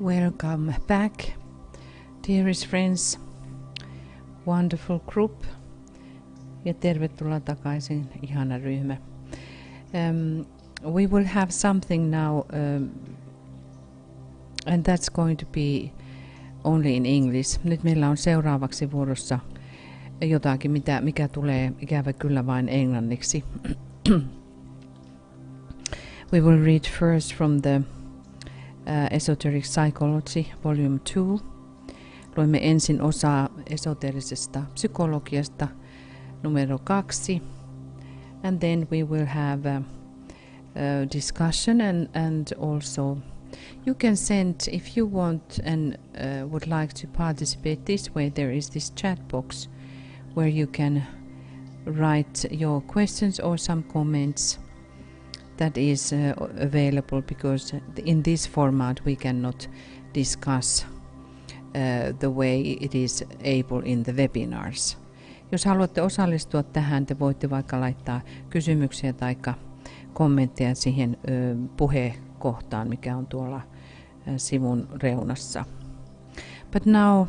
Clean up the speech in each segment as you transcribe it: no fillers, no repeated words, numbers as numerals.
Welcome back, dearest friends, wonderful group, ja tervetuloa takaisin, ihana ryhmä. We will have something now, and that's going to be only in English. Nyt meillä on seuraavaksi vuorossa jotakin, mikä tulee ikävä kyllä vain englanniksi. We will read first from the Esoteric Psychology, Volume 2. Luemme ensin osaa esoterisesta psykologiasta numero 2. And then we will have a discussion and also you can send, if you want and would like to participate this way, there is this chat box where you can write your questions or some comments. That is available because in this format we cannot discuss the way it is able in the webinars. Jos haluatte osallistua tähän, te voitte vaikka laittaa kysymyksiä tai kommentteja siihen puhekohtaan, mikä on tuolla sivun reunassa. But now,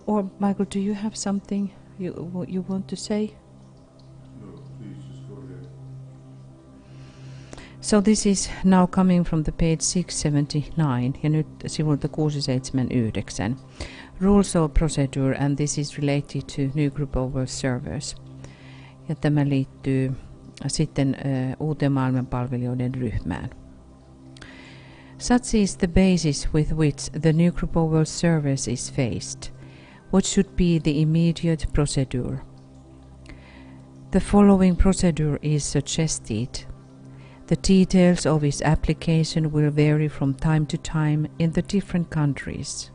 or Michael, do you have something you want to say? So this is now coming from the page 679 ja nyt sivulta 679. Rules of procedure, and this is related to new group over servers. Ja tämä liittyy sitten uuteen maailmanpalvelijoiden ryhmään. Such is the basis with which the new group over servers is faced. What should be the immediate procedure? The following procedure is suggested. The details of its application will vary from time to time in the different countries.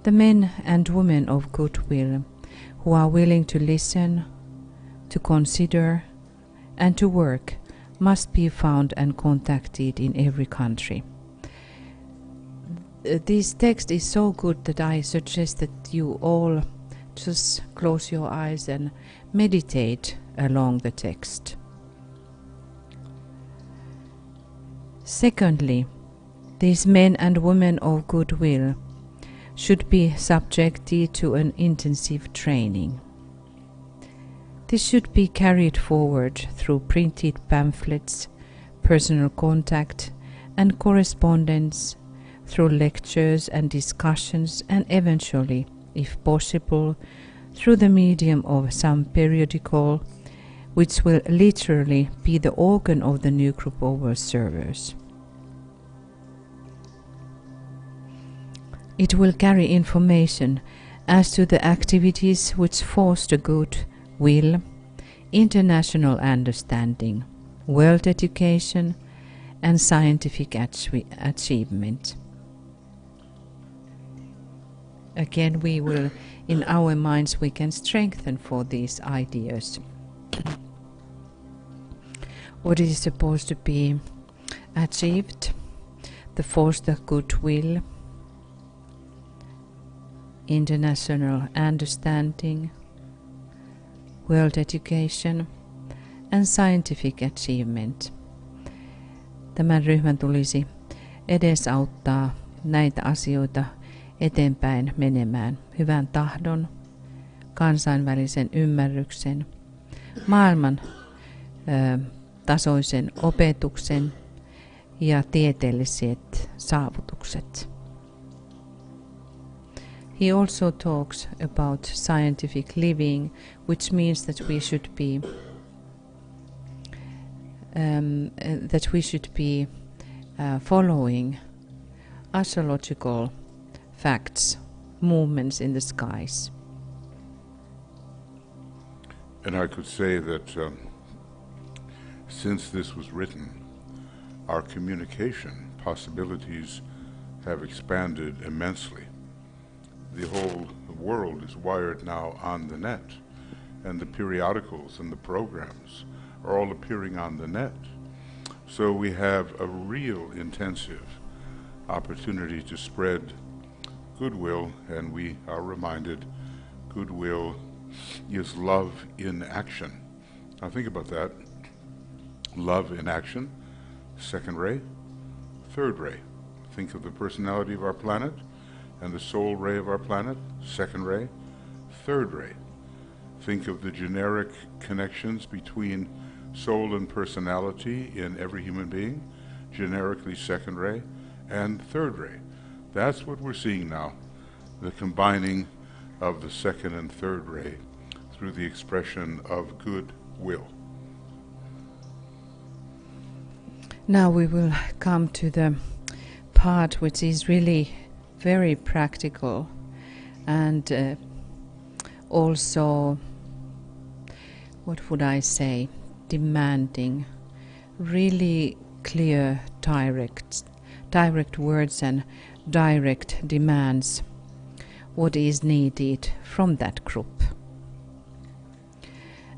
The men and women of goodwill who are willing to listen, to consider, and to work must be found and contacted in every country. This text is so good that I suggest that you all just close your eyes and meditate along the text. Secondly, these men and women of goodwill should be subjected to an intensive training. This should be carried forward through printed pamphlets, personal contact, and correspondence, through lectures and discussions, and eventually, if possible, through the medium of some periodical, which will literally be the organ of the new group over servers. It will carry information as to the activities which foster good will, international understanding, world education, and scientific achievement. Again, we will, in our minds, we can strengthen for these ideas. What is supposed to be achieved? The foster goodwill, international understanding, world education, and scientific achievement. Tämän ryhmän tulisi edesauttaa näitä asioita eteenpäin menemään hyvän tahdon, kansainvälisen ymmärryksen, maailman tasoisen opetuksen ja tieteelliset saavutukset. He also talks about scientific living, which means that we should be following astrological facts, movements in the skies. And I could say that since this was written, our communication possibilities have expanded immensely. The whole world is wired now on the net, and the periodicals and the programs are all appearing on the net. So we have a real intensive opportunity to spread goodwill, and we are reminded goodwill is love in action. Now think about that. Love in action, second ray. third ray. Think of the personality of our planet and the soul ray of our planet, second ray, third ray. Think of the generic connections between soul and personality in every human being, generically second ray, and third ray. That's what we're seeing now, the combining of the second and third ray through the expression of good will. Now we will come to the part which is really very practical and also, what would I say, demanding really clear, direct words and direct demands what is needed from that group.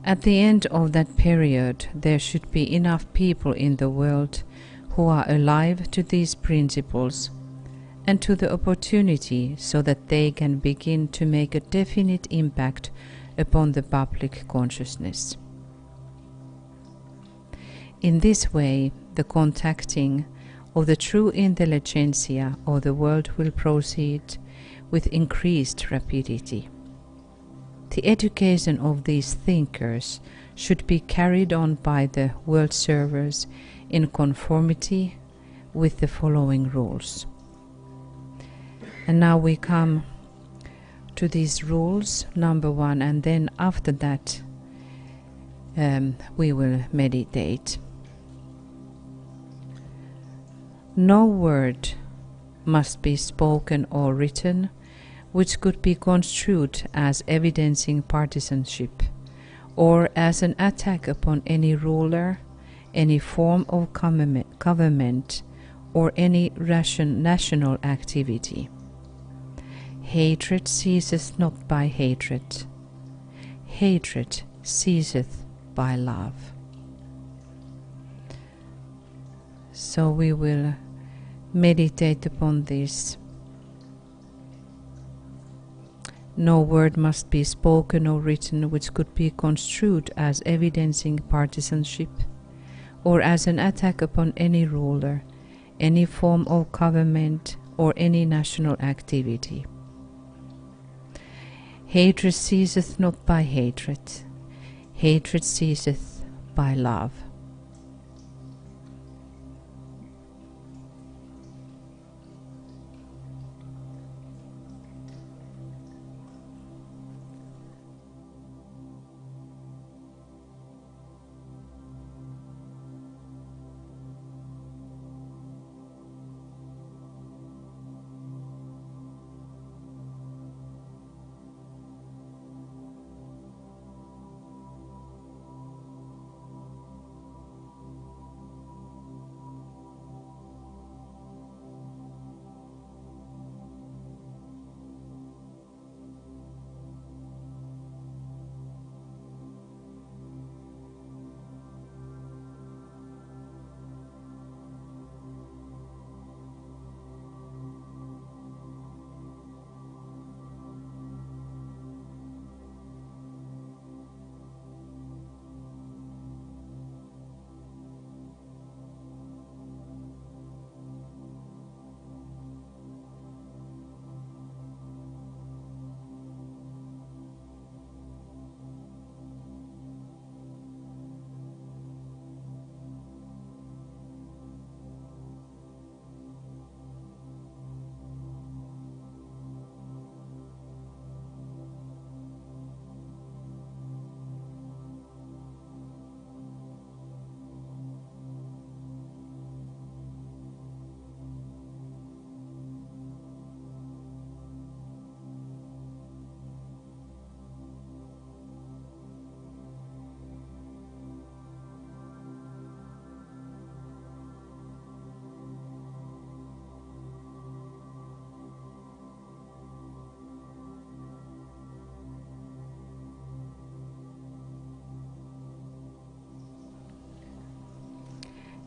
At the end of that period, there should be enough people in the world who are alive to these principles and to the opportunity so that they can begin to make a definite impact upon the public consciousness. In this way, the contacting of the true intelligentsia of the world will proceed with increased rapidity. The education of these thinkers should be carried on by the world servers in conformity with the following rules. And now we come to these rules, number 1, and then after that we will meditate. No word must be spoken or written which could be construed as evidencing partisanship or as an attack upon any ruler, any form of government, or any national activity. Hatred ceaseth not by hatred. Hatred ceaseth by love. So we will meditate upon this. No word must be spoken or written which could be construed as evidencing partisanship or as an attack upon any ruler, any form of government, or any national activity. Hatred ceaseth not by hatred. Hatred ceaseth by love.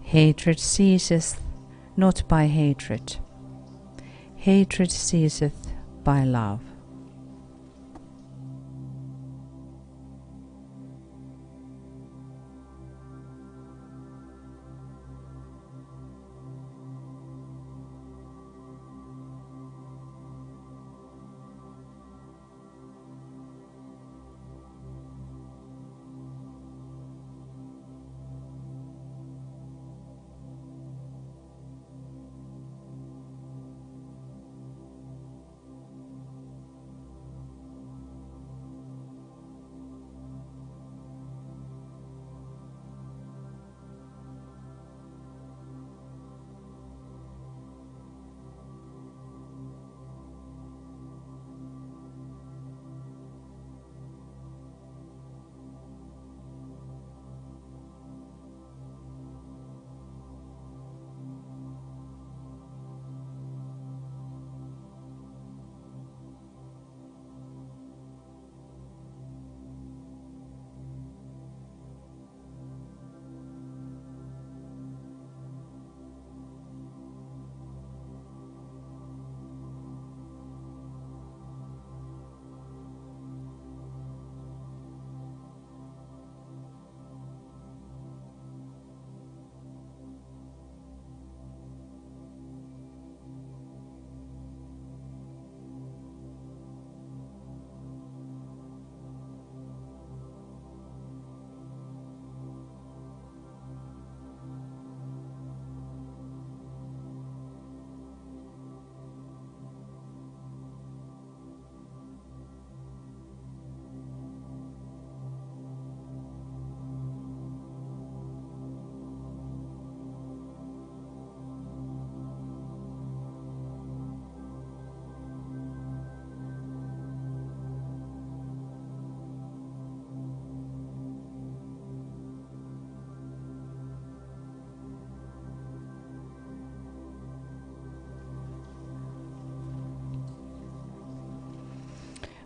Hatred ceaseth not by hatred. Hatred ceaseth by love.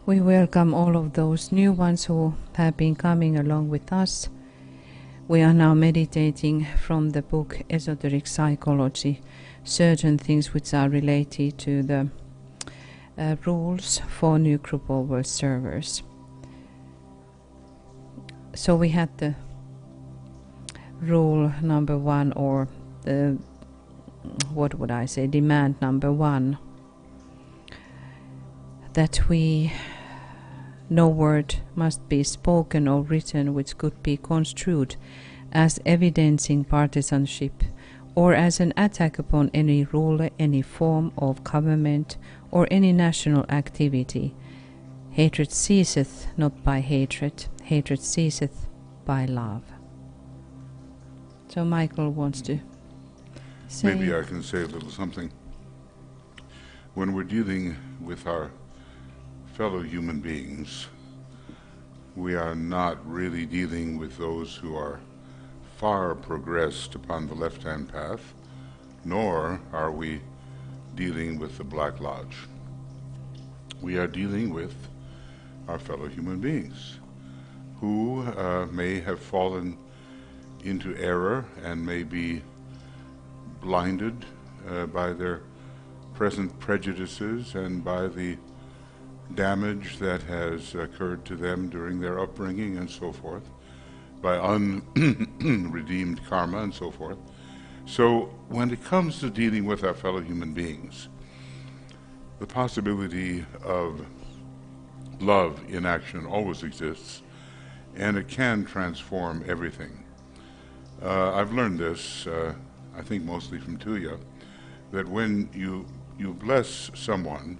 We welcome all of those new ones who have been coming along with us. We are now meditating from the book Esoteric Psychology, certain things which are related to the rules for new group of world servers. So we had the rule number 1, or the, what would I say, demand number 1, that no word must be spoken or written which could be construed as evidencing partisanship or as an attack upon any ruler, any form of government, or any national activity. Hatred ceaseth not by hatred, hatred ceaseth by love. So Michael wants to say... Maybe I can say a little something. When we're dealing with our fellow human beings, we are not really dealing with those who are far progressed upon the left-hand path, nor are we dealing with the Black Lodge. We are dealing with our fellow human beings who may have fallen into error and may be blinded by their present prejudices and by the damage that has occurred to them during their upbringing and so forth, by unredeemed karma and so forth. So when it comes to dealing with our fellow human beings, the possibility of love in action always exists, and it can transform everything. I've learned this, I think mostly from Tuya, that when you bless someone,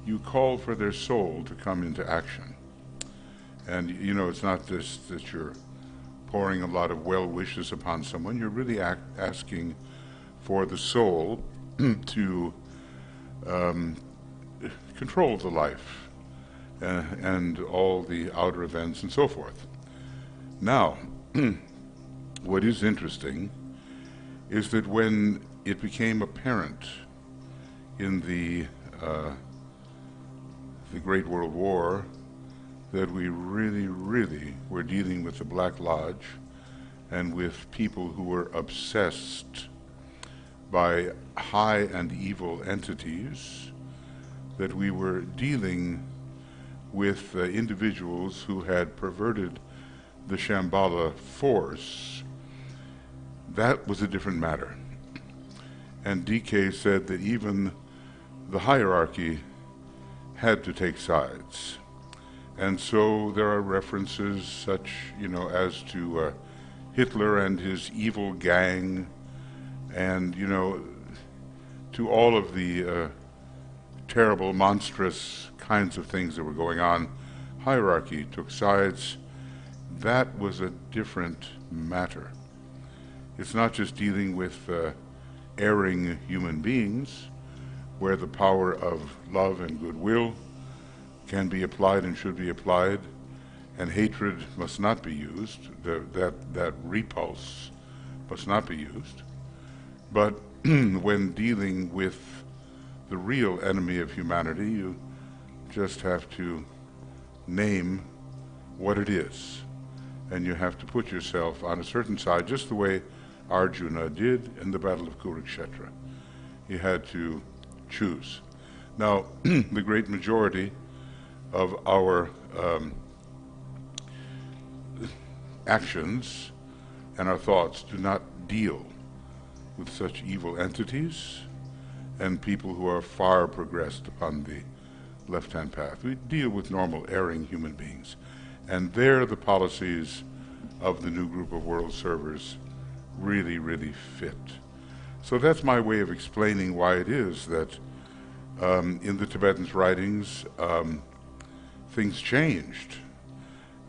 you call for their soul to come into action. And you know, it's not just that you're pouring a lot of well wishes upon someone, you're really asking for the soul to control the life and all the outer events and so forth. Now, what is interesting is that when it became apparent in the Great World War that we really were dealing with the Black Lodge and with people who were obsessed by high and evil entities, that we were dealing with individuals who had perverted the Shambhala force, that was a different matter. And DK said that even the hierarchy had to take sides. And so there are references such, as to Hitler and his evil gang, and, to all of the terrible, monstrous kinds of things that were going on. Hierarchy took sides. That was a different matter. It's not just dealing with erring human beings, where the power of love and goodwill can be applied and should be applied, and hatred must not be used, that repulse must not be used. But when dealing with the real enemy of humanity, you just have to name what it is, and you have to put yourself on a certain side, just the way Arjuna did in the Battle of Kurukshetra. He had to choose. Now, the great majority of our actions and our thoughts do not deal with such evil entities and people who are far progressed upon the left-hand path. We deal with normal erring human beings. And there the policies of the new group of world servers really fit. So that's my way of explaining why it is that in the Tibetans' writings things changed,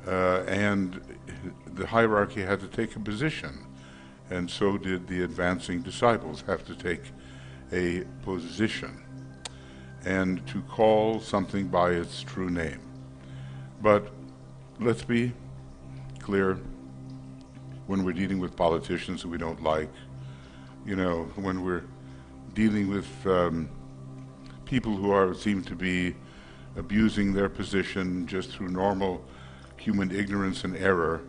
and the hierarchy had to take a position, and so did the advancing disciples have to take a position and to call something by its true name. But let's be clear, when we're dealing with politicians who we don't like, when we're dealing with people who seem to be abusing their position just through normal human ignorance and error,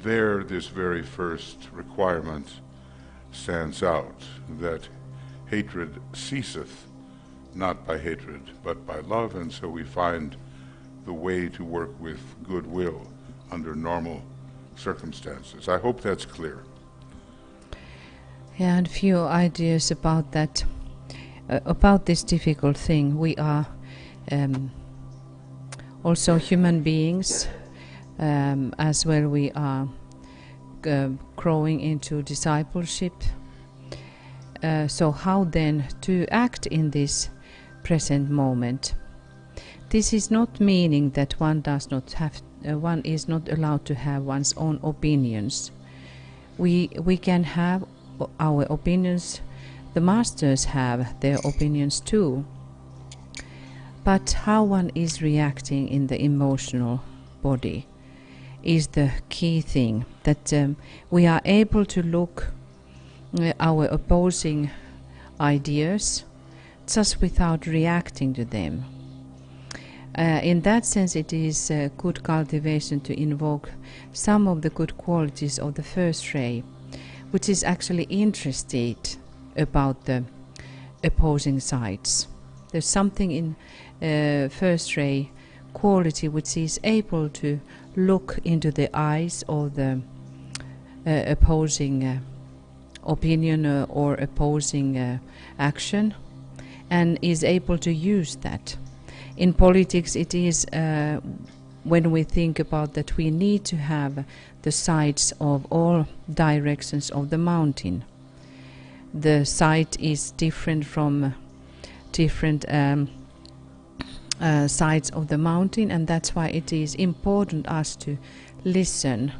there this very first requirement stands out, that hatred ceaseth not by hatred but by love, and so we find the way to work with goodwill under normal circumstances. I hope that's clear. Yeah, and a few ideas about that, about this difficult thing. We are also human beings, as well. We are growing into discipleship. So how then to act in this present moment? This is not meaning that one does not have, one is not allowed to have one's own opinions. We can have our opinions. The masters have their opinions too. But how one is reacting in the emotional body is the key thing, that we are able to look our opposing ideas just without reacting to them. In that sense, it is good cultivation to invoke some of the good qualities of the first ray, which is actually interested about the opposing sides. There's something in first ray quality which is able to look into the eyes of the opposing opinion or opposing action, and is able to use that. In politics, it is when we think about that, we need to have the sides of all directions of the mountain. The side is different from different sides of the mountain, and that's why it is important us to listen.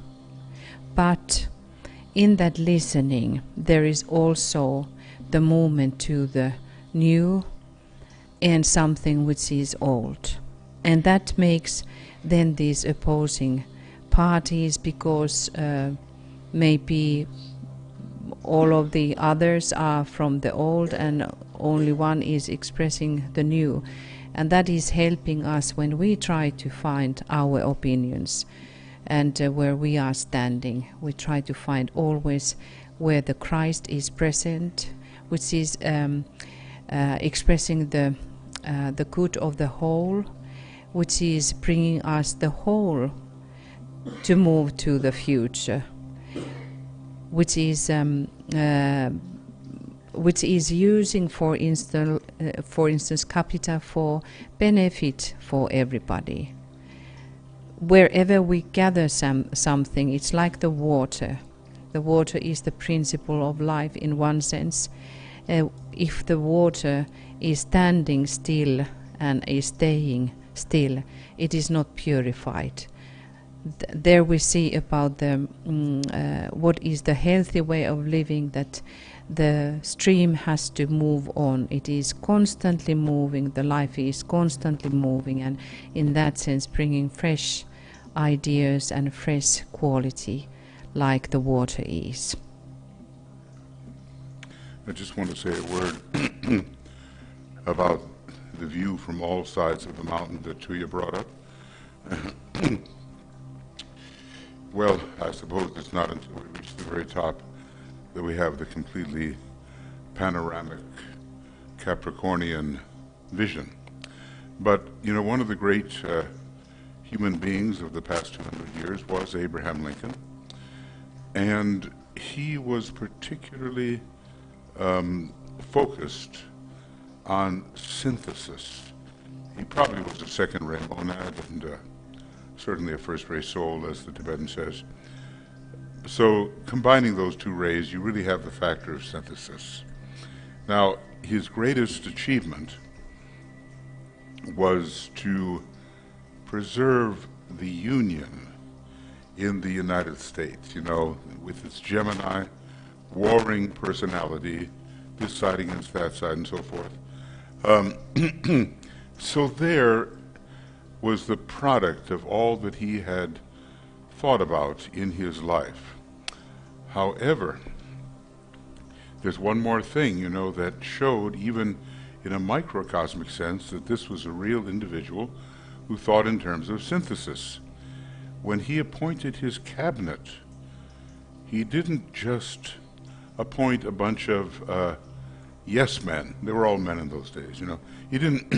But in that listening, there is also the movement to the new and something which is old. And that makes then these opposing parties, because maybe all of the others are from the old and only one is expressing the new. And that is helping us when we try to find our opinions and where we are standing. We try to find always where the Christ is present, which is expressing the good of the whole, which is bringing us the whole to move to the future, which is using, for instance, capita for benefit for everybody. Wherever we gather something, it's like the water. The water is the principle of life in one sense. If the water is standing still and is staying still, it is not purified. There we see about the what is the healthy way of living, that the stream has to move on. It is constantly moving, the life is constantly moving, and in that sense bringing fresh ideas and fresh quality like the water is. I just want to say a word about the view from all sides of the mountain that Tuya brought up. Well, I suppose it's not until we reach the very top that we have the completely panoramic Capricornian vision. But, you know, one of the great human beings of the past 200 years was Abraham Lincoln, and he was particularly focused on synthesis. He probably was a second-ray monad and certainly a first-ray soul, as the Tibetan says. So combining those two rays, you really have the factor of synthesis. Now, his greatest achievement was to preserve the union in the United States, you know, with its Gemini, warring personality, this side against that side and so forth. So there was the product of all that he had thought about in his life. However, there's one more thing, you know, that showed even in a microcosmic sense, that this was a real individual who thought in terms of synthesis. When he appointed his cabinet, he didn't just appoint a bunch of yes men. They were all men in those days, you know. He didn't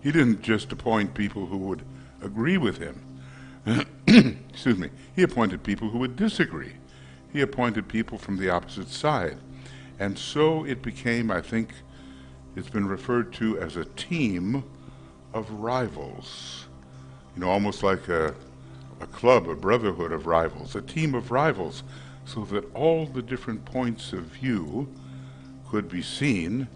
he didn't just appoint people who would agree with him. Excuse me. He appointed people who would disagree. He appointed people from the opposite side. And so it became, I think, it's been referred to as a team of rivals. You know, almost like a club, a brotherhood of rivals, a team of rivals, so that all the different points of view could be seen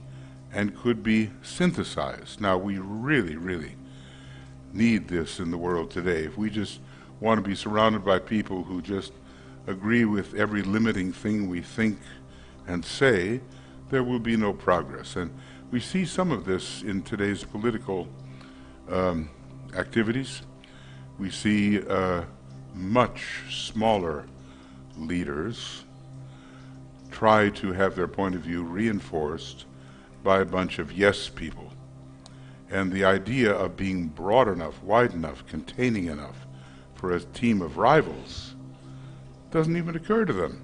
and could be synthesized. Now, we really, really need this in the world today. If we just want to be surrounded by people who just agree with every limiting thing we think and say, there will be no progress. And we see some of this in today's political activities. We see much smaller leaders try to have their point of view reinforced by a bunch of yes people. And the idea of being broad enough, wide enough, containing enough for a team of rivals doesn't even occur to them.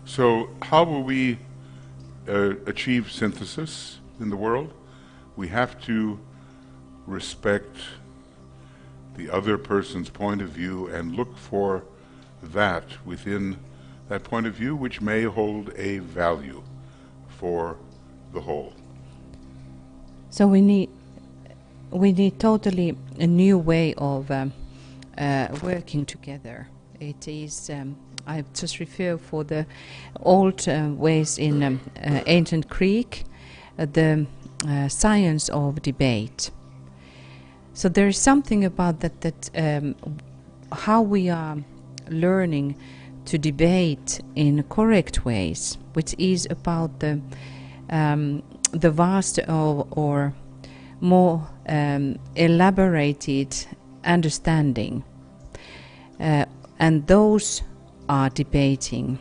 So how will we achieve synthesis in the world? We have to respect the other person's point of view and look for that within that point of view which may hold a value for the whole. So we need totally a new way of working together. It is I just refer for the old ways in ancient Greek, the science of debate. So there is something about that how we are learning to debate in correct ways, which is about the vast or more elaborated understanding, and those are debating.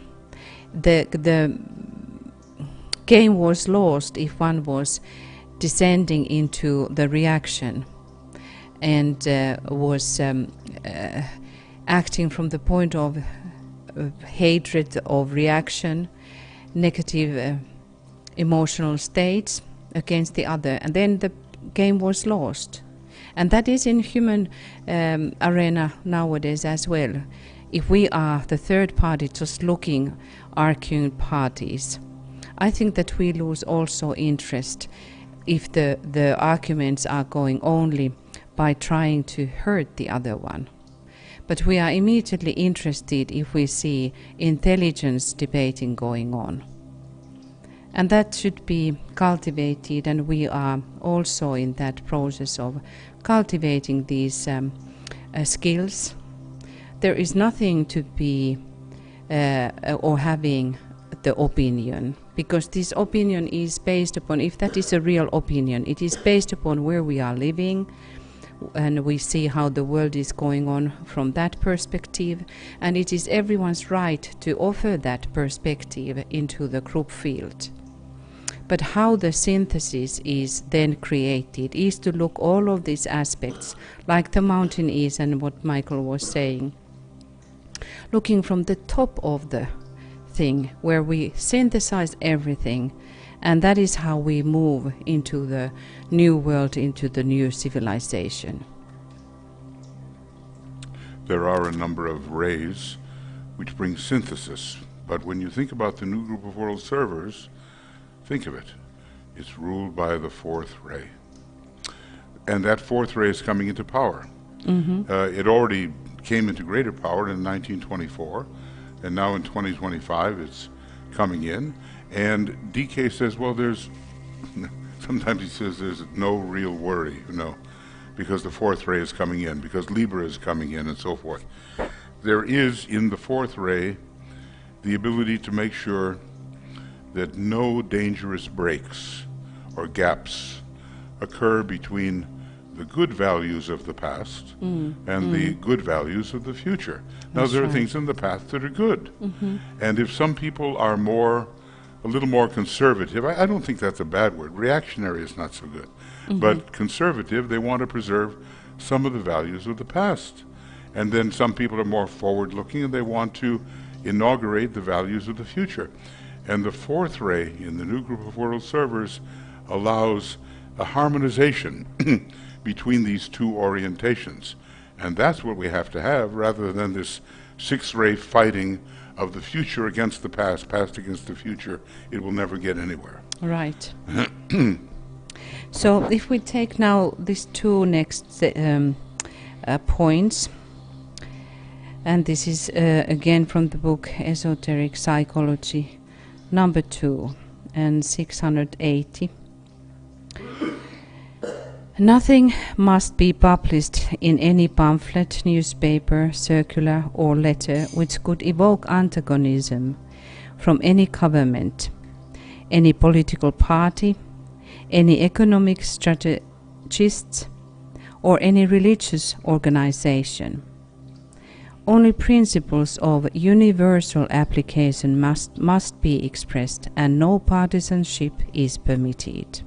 The game was lost if one was descending into the reaction and was acting from the point of hatred, of reaction, negative emotional states against the other, and then the game was lost. And that is in human arena nowadays as well. If we are the third party just looking, arguing parties, I think that we lose also interest if the arguments are going only by trying to hurt the other one. But we are immediately interested if we see intelligence debating going on. And that should be cultivated, and we are also in that process of cultivating these skills. There is nothing to be or having the opinion, because this opinion is based upon, if that is a real opinion, it is based upon where we are living, and we see how the world is going on from that perspective, and it is everyone's right to offer that perspective into the group field. But how the synthesis is then created is to look all of these aspects, like the mountain is and what Michael was saying, looking from the top of the thing where we synthesize everything, and that is how we move into the new world, into the new civilization. There are a number of rays which bring synthesis, but when you think about the new group of world servers, think of it. It's ruled by the fourth ray. And that fourth ray is coming into power. It already came into greater power in 1924, and now in 2025 it's coming in. And DK says, well, sometimes he says there's no real worry, because the fourth ray is coming in, because Libra is coming in, and so forth. There is, in the fourth ray, the ability to make sure that no dangerous breaks or gaps occur between the good values of the past and the good values of the future. Now, there are things in the past that are good. And if some people are more a little more conservative. I don't think that's a bad word. Reactionary is not so good. But conservative, they want to preserve some of the values of the past. And then some people are more forward-looking and they want to inaugurate the values of the future. And the fourth ray in the new group of world servers allows a harmonization between these two orientations. And that's what we have to have, rather than this six-ray fighting of the future against the past, past against the future. It will never get anywhere. Right. So if we take now these two next points, and this is again from the book Esoteric Psychology, number 2 and 680. Nothing must be published in any pamphlet, newspaper, circular or letter which could evoke antagonism from any government, any political party, any economic strategist, or any religious organization. Only principles of universal application must be expressed, and no partisanship is permitted.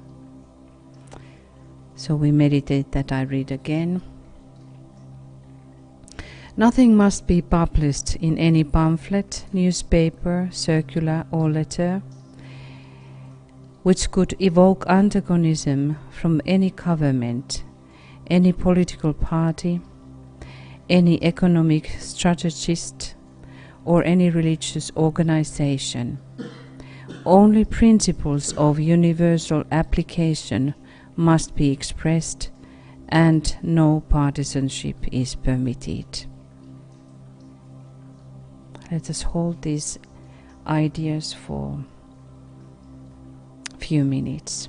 So we meditate that. I read again. Nothing must be published in any pamphlet, newspaper, circular or letter which could evoke antagonism from any government, any political party, any economic strategist, or any religious organization. Only principles of universal application must be expressed, and no partisanship is permitted. Let us hold these ideas for a few minutes.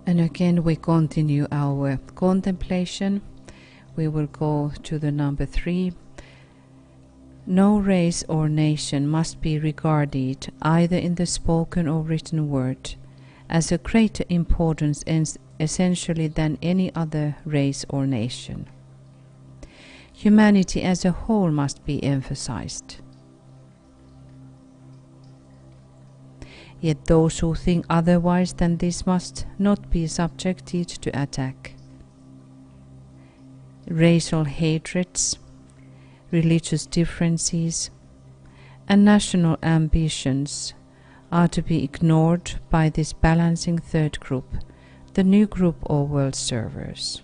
And again we continue our contemplation. We will go to the number 3. No race or nation must be regarded, either in the spoken or written word, as of greater importance essentially than any other race or nation. Humanity as a whole must be emphasized. Yet those who think otherwise than this must not be subjected to attack. Racial hatreds, religious differences, and national ambitions are to be ignored by this balancing third group, the new group of world servers.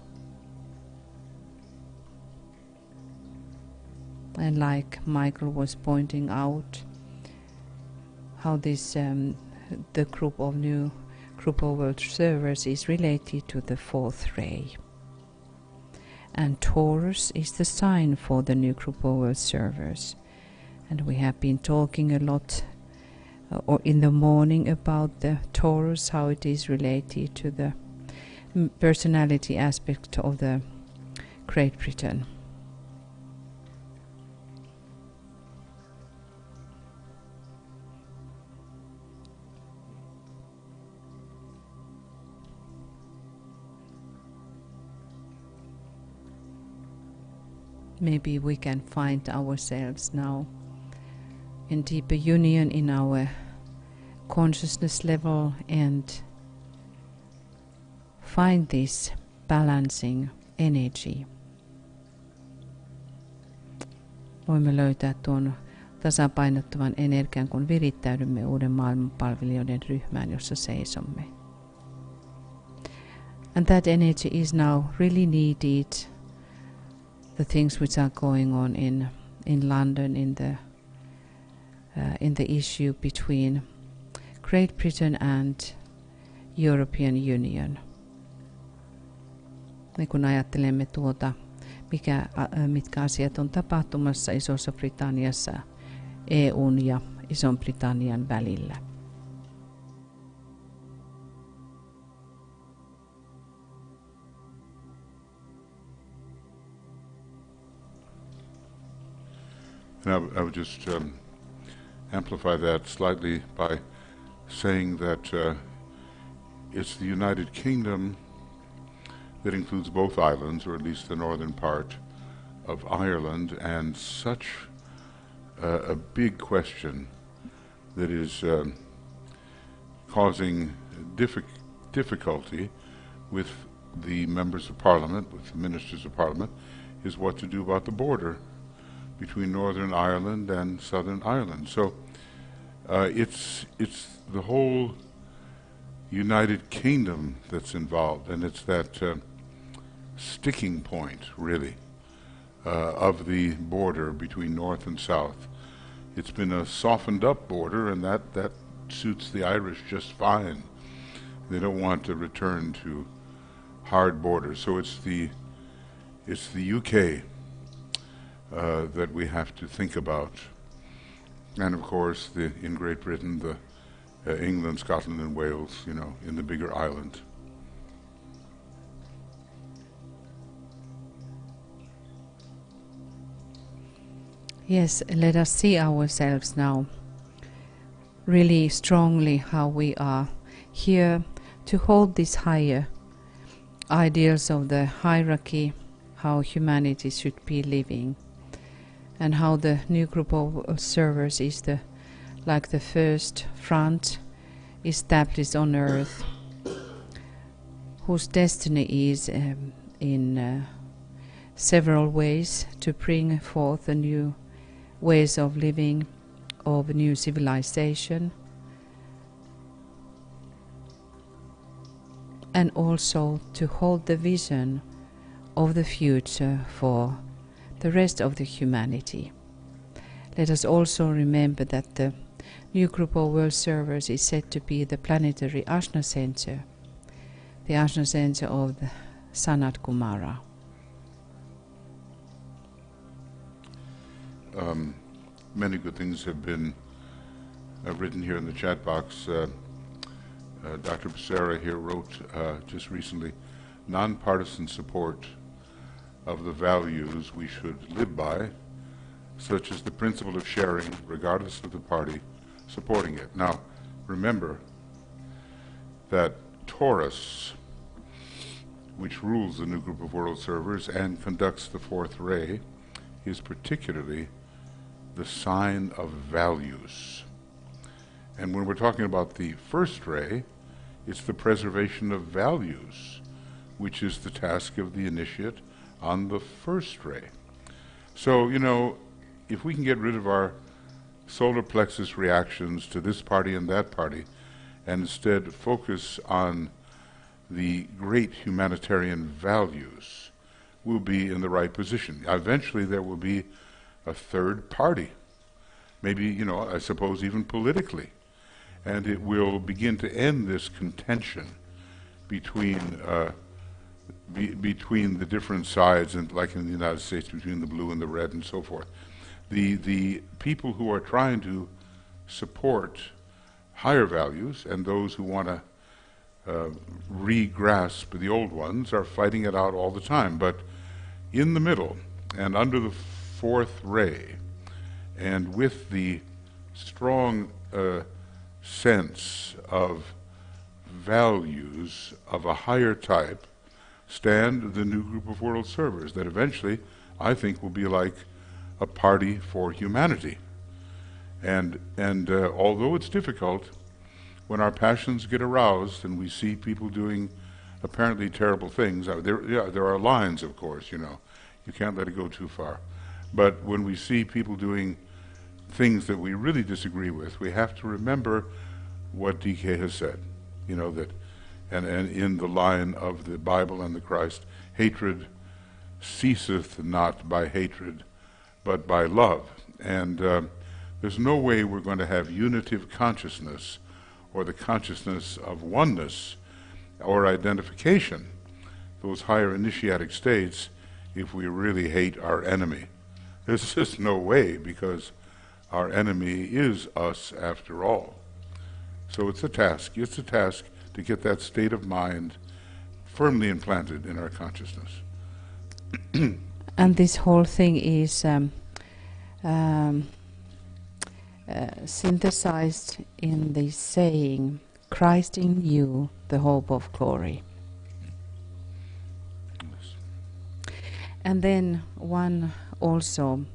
And like Michael was pointing out, how this the new group of world servers is related to the fourth ray. And Taurus is the sign for the new group of world servers. And we have been talking a lot or in the morning about the Taurus, how it is related to the personality aspect of the Great Britain. Maybe we can find ourselves now in deeper union in our consciousness level and find this balancing energy. Voimme löytää tuon tasapainottavan energian, kun virittäydymme uuden maailmanpalvelijoiden ryhmään, jossa seisomme. And that energy is now really needed. The things which are going on in London in the issue between Great Britain and European Union. Ja kun ajattelemme tuota, mitkä asiat on tapahtumassa Isossa Britanniassa EUn ja Ison-Britannian välillä. And I would just amplify that slightly by saying that it's the United Kingdom that includes both islands, or at least the northern part of Ireland, and such a big question that is causing difficulty with the members of Parliament, with the ministers of Parliament, is what to do about the border between Northern Ireland and Southern Ireland. So it's the whole United Kingdom that's involved, and it's that sticking point, really, of the border between North and South. It's been a softened up border, and that suits the Irish just fine. They don't want to return to hard borders. So it's the UK that we have to think about, and of course in Great Britain, the England, Scotland, and Wales, in the bigger island. Yes, let us see ourselves now really strongly how we are here to hold these higher ideals of the hierarchy, how humanity should be living, and how the new group of servers is like the first front established on earth, whose destiny is in several ways to bring forth a new ways of living, of a new civilization, and also to hold the vision of the future for the rest of the humanity. Let us also remember that the new group of world servers is said to be the planetary Ajna center, the Ajna center of the Sanat Kumara. Many good things have been written here in the chat box. Dr. Becerra here wrote just recently, nonpartisan support of the values we should live by, such as the principle of sharing, regardless of the party supporting it. Now, remember that Taurus, which rules the new group of world servers and conducts the fourth ray, is particularly the sign of values. And when we're talking about the first ray, it's the preservation of values, which is the task of the initiate on the first ray. So, if we can get rid of our solar plexus reactions to this party and that party, and instead focus on the great humanitarian values, we'll be in the right position. Eventually there will be a third party, maybe, I suppose even politically, and it will begin to end this contention between between the different sides, and like in the United States, between the blue and the red and so forth. The people who are trying to support higher values and those who want to re-grasp the old ones are fighting it out all the time. But in the middle and under the fourth ray, and with the strong sense of values of a higher type, stand the new group of world servers that eventually I think will be like a party for humanity. And although it's difficult, when our passions get aroused and we see people doing apparently terrible things, there are lines, of course, you know. You can't let it go too far. But when we see people doing things that we really disagree with, we have to remember what DK has said, you know, that, and in the line of the Bible and the Christ, hatred ceaseth not by hatred, but by love. And there's no way we're going to have unity of consciousness or the consciousness of oneness or identification, those higher initiatic states, if we really hate our enemy. There's just no way, because our enemy is us after all. So it's a task. It's a task to get that state of mind firmly implanted in our consciousness. And this whole thing is synthesized in the saying, Christ in you, the hope of glory. Yes. And then one also,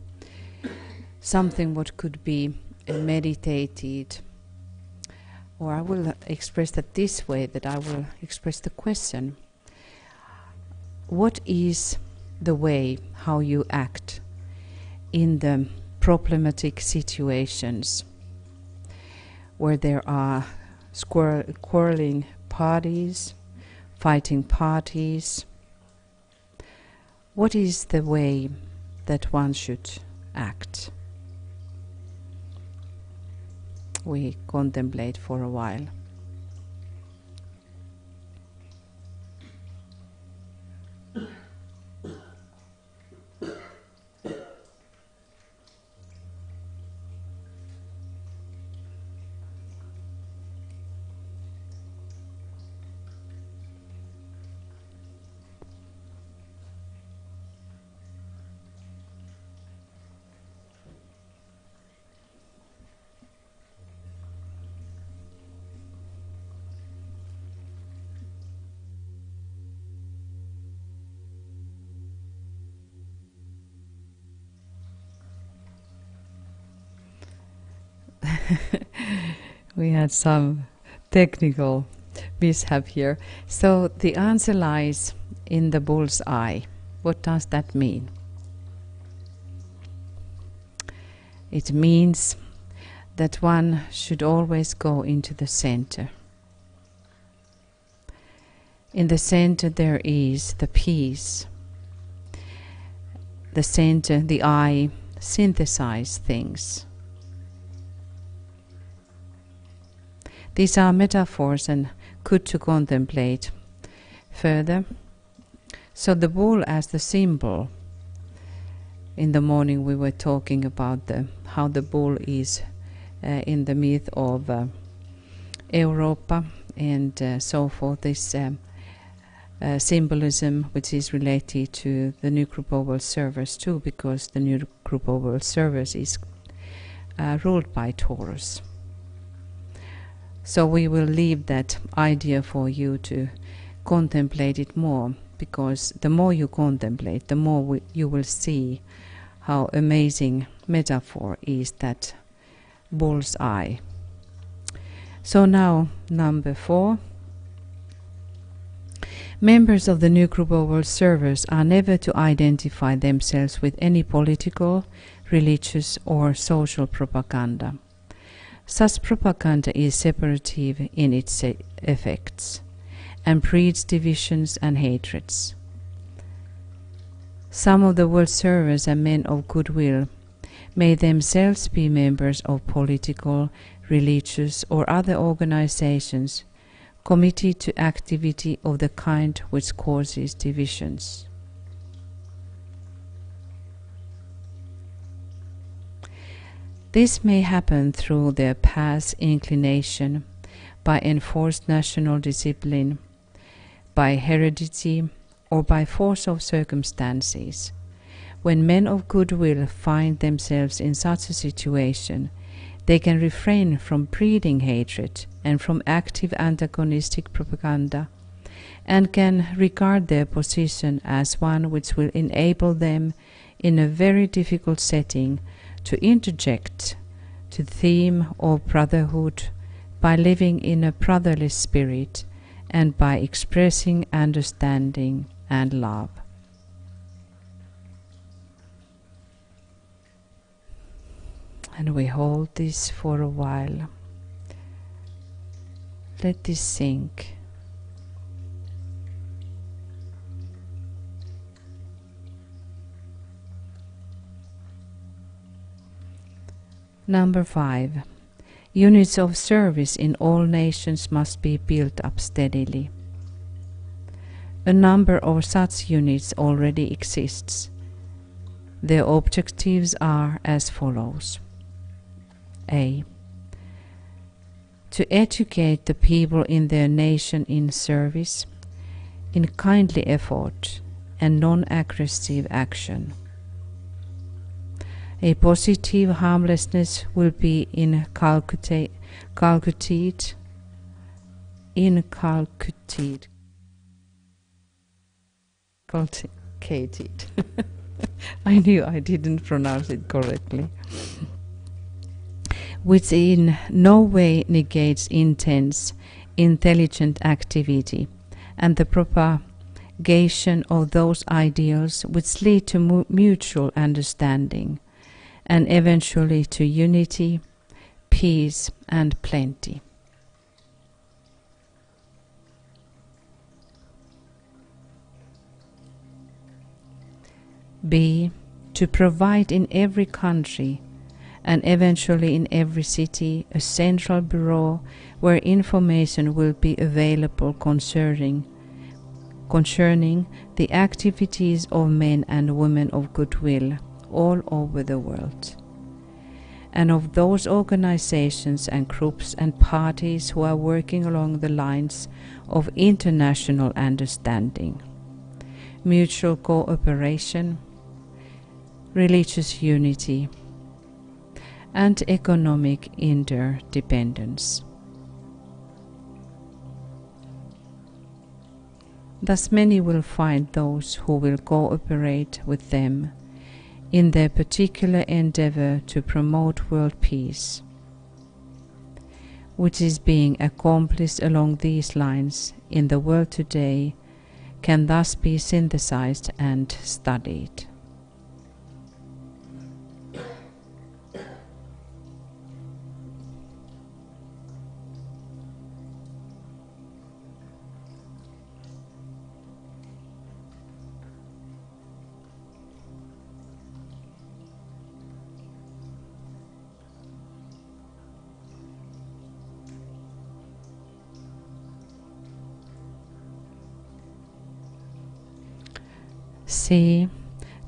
something what could be meditated, or I will express that this way, that I will express the question, what is the way how you act in the problematic situations where there are quarreling parties, fighting parties? What is the way that one should act? We contemplate for a while. We had some technical mishap here. So the answer lies in the bull's eye. What does that mean? It means that one should always go into the center. In the center there is the peace. The center, the eye, synthesize things. These are metaphors and good to contemplate further. So the bull as the symbol. In the morning we were talking about how the bull is in the myth of Europa and so forth. This symbolism which is related to the new group of world servers too, because the new group of world servers is ruled by Taurus. So we will leave that idea for you to contemplate it more, because the more you contemplate, the more you will see how amazing metaphor is that bull's eye. So now, number 4. Members of the new group of world servers are never to identify themselves with any political, religious or social propaganda. Such propaganda is separative in its effects and breeds divisions and hatreds. Some of the world servers and men of goodwill may themselves be members of political, religious or other organizations committed to activity of the kind which causes divisions. This may happen through their past inclination, by enforced national discipline, by heredity, or by force of circumstances. When men of goodwill find themselves in such a situation, they can refrain from breeding hatred and from active antagonistic propaganda, and can regard their position as one which will enable them, in a very difficult setting, to interject to the theme of brotherhood by living in a brotherly spirit and by expressing understanding and love. And we hold this for a while. Let this sink. Number 5. Units of service in all nations must be built up steadily. A number of such units already exists. Their objectives are as follows. A. To educate the people in their nation in service, in kindly effort and non-aggressive action. A positive harmlessness will be inculcated. I knew I didn't pronounce it correctly. Which in no way negates intense, intelligent activity and the propagation of those ideals which lead to mutual understanding and eventually to unity, peace, and plenty. B. To provide in every country and eventually in every city a central bureau where information will be available concerning the activities of men and women of goodwill all over the world, and of those organizations and groups and parties who are working along the lines of international understanding, mutual cooperation, religious unity, and economic interdependence. Thus many will find those who will cooperate with them in their particular endeavor to promote world peace, which is being accomplished along these lines in the world today, can thus be synthesized and studied. C.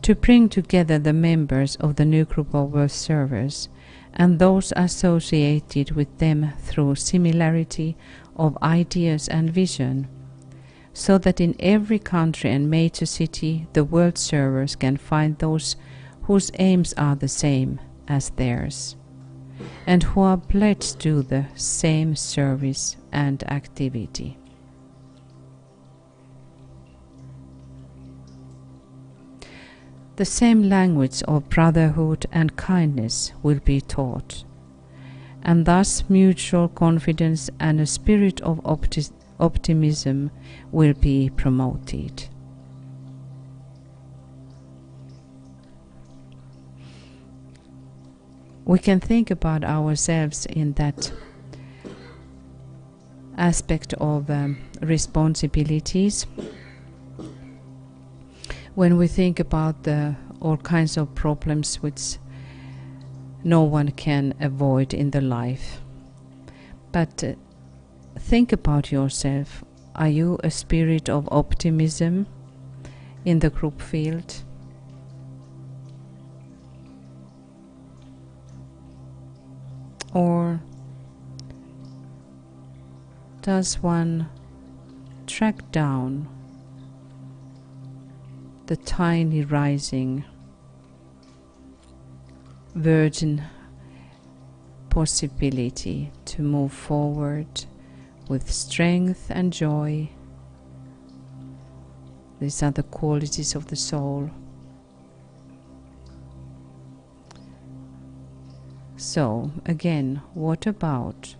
To bring together the members of the new group of world servers and those associated with them through similarity of ideas and vision, so that in every country and major city the world servers can find those whose aims are the same as theirs, and who are pledged to the same service and activity. The same language of brotherhood and kindness will be taught, and thus mutual confidence and a spirit of optimism will be promoted. We can think about ourselves in that aspect of responsibilities. When we think about all kinds of problems which no one can avoid in the life, But think about yourself. Are you a spirit of optimism in the group field? Or does one track down the tiny rising virgin possibility to move forward with strength and joy? These are the qualities of the soul. So again, what about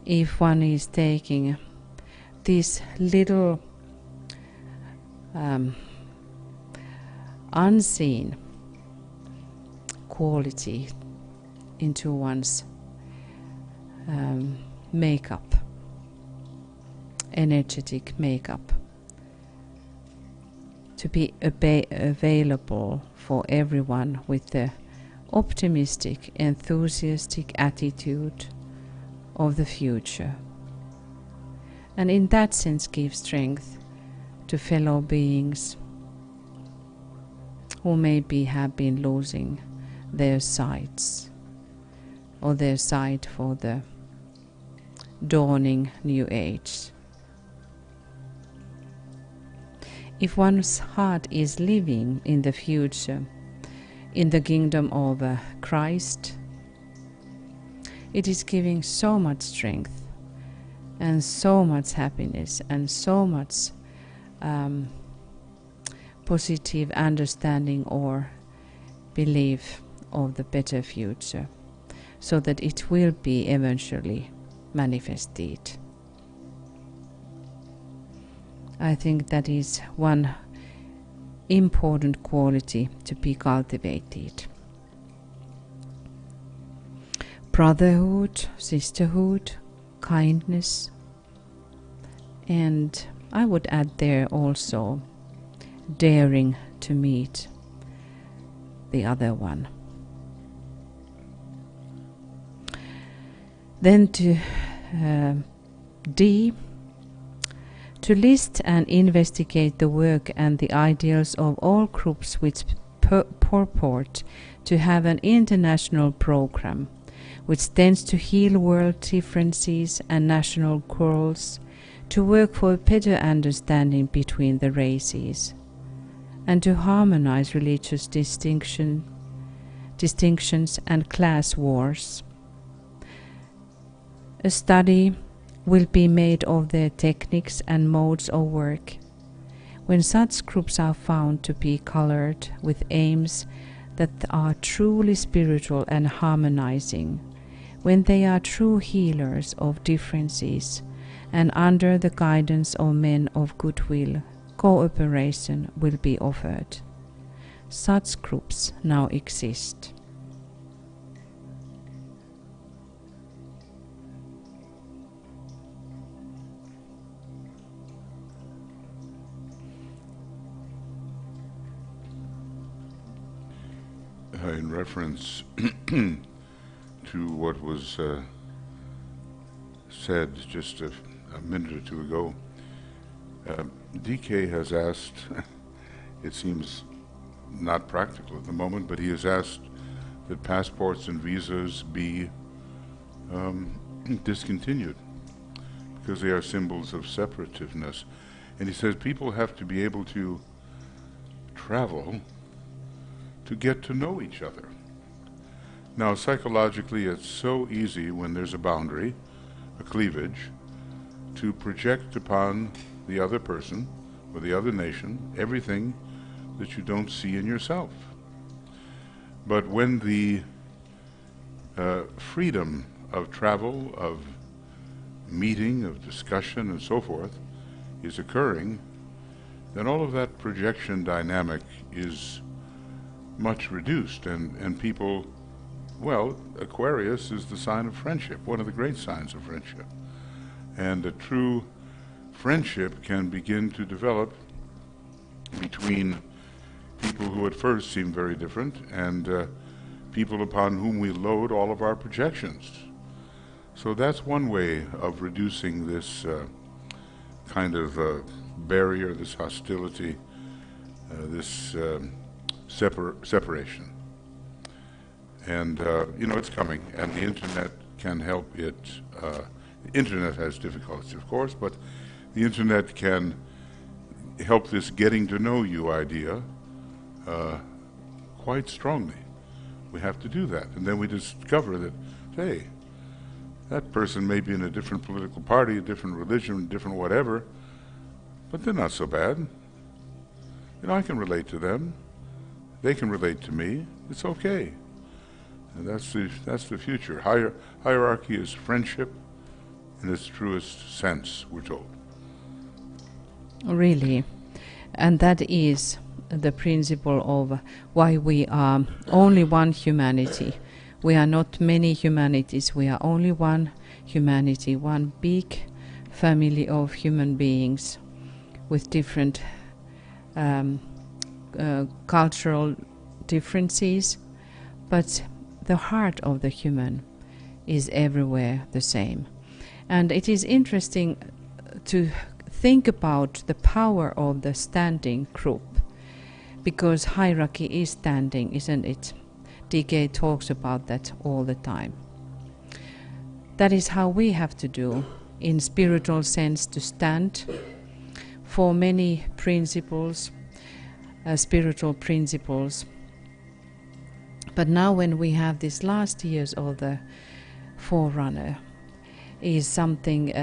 if one is taking this little unseen quality into one's makeup, energetic makeup, to be available for everyone with the optimistic, enthusiastic attitude of the future, and in that sense give strength to fellow beings who maybe have been losing their sights or their sight for the dawning new age. If one's heart is living in the future, in the kingdom of Christ, it is giving so much strength and so much happiness and so much positive understanding or belief of the better future, so that it will be eventually manifested. I think that is one important quality to be cultivated. Brotherhood, sisterhood, kindness, and I would add there also daring to meet the other one. Then to D, to list and investigate the work and the ideals of all groups which purport to have an international program which tends to heal world differences and national quarrels, to work for a better understanding between the races, and to harmonize religious distinctions and class wars. A study will be made of their techniques and modes of work. When such groups are found to be colored with aims that are truly spiritual and harmonizing, when they are true healers of differences, and under the guidance of men of goodwill, cooperation will be offered. Such groups now exist. In reference to what was said just a minute or two ago, DK has asked, it seems not practical at the moment, but he has asked that passports and visas be discontinued because they are symbols of separativeness. And he says people have to be able to travel to get to know each other. Now, psychologically, it's so easy when there's a boundary, a cleavage, to project upon the other person or the other nation everything that you don't see in yourself. But when the freedom of travel, of meeting, of discussion, and so forth is occurring, then all of that projection dynamic is much reduced, and people, well, Aquarius is the sign of friendship, one of the great signs of friendship. And a true friendship can begin to develop between people who at first seem very different and people upon whom we load all of our projections. So that's one way of reducing this kind of barrier, this hostility, this separation. And, it's coming, and the internet can help it. The internet has difficulties, of course, but the internet can help this getting to know you idea quite strongly. We have to do that. And then we discover that, hey, that person may be in a different political party, a different religion, different whatever, but they're not so bad. I can relate to them. They can relate to me. It's okay. And that's the future. Hierarchy is friendship in its truest sense, we're told. Really. And that is the principle of why we are only one humanity. We are not many humanities. We are only one humanity, one big family of human beings with different cultural differences, but the heart of the human is everywhere the same. And it is interesting to think about the power of the standing group, because hierarchy is standing, isn't it? DK talks about that all the time. That is how we have to do, in spiritual sense, to stand for many principles, spiritual principles. But now when we have these last years of the Forerunner, is something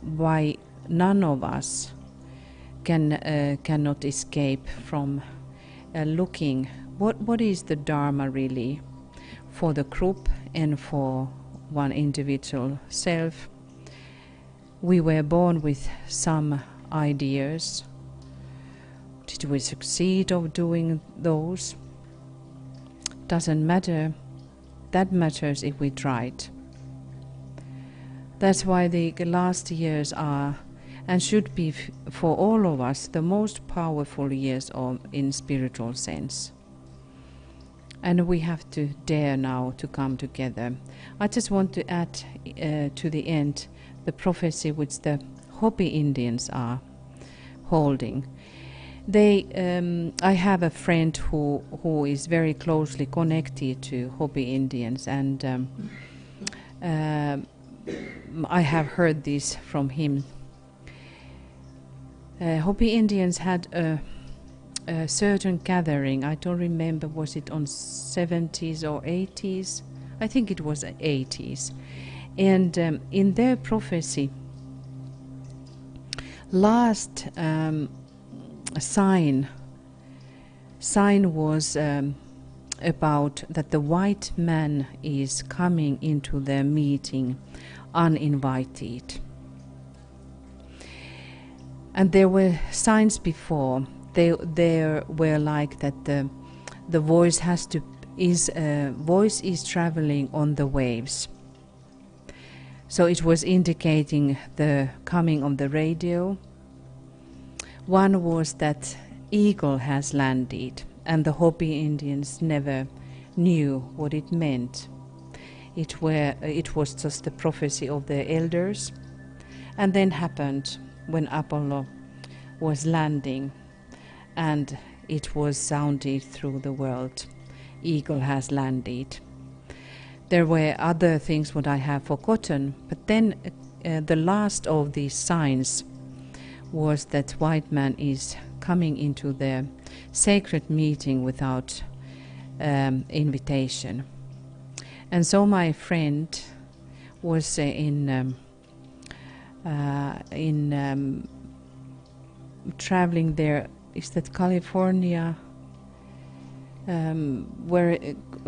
why none of us cannot escape from looking what is the Dharma really for the group and for one individual self. We were born with some ideas. Did we succeed of doing those? Doesn't matter. That matters if we tried. That's why the last years are and should be for all of us the most powerful years in spiritual sense. And we have to dare now to come together. I just want to add to the end the prophecy which the Hopi Indians are holding. I have a friend who is very closely connected to Hopi Indians, and I have heard this from him. Hopi Indians had a certain gathering. I don't remember, was it on 70s or 80s? I think it was 80s. And in their prophecy, last sign was about that the white man is coming into their meeting uninvited. And there were signs before. There were like that the voice is traveling on the waves. So it was indicating the coming of the radio. One was that eagle has landed, and the Hopi Indians never knew what it meant. It was just the prophecy of the elders, and then happened when Apollo was landing, and it was sounded through the world. Eagle has landed. There were other things what I have forgotten, but then the last of these signs was that white man is coming into the sacred meeting without invitation. And so my friend was traveling there. Is that California? Where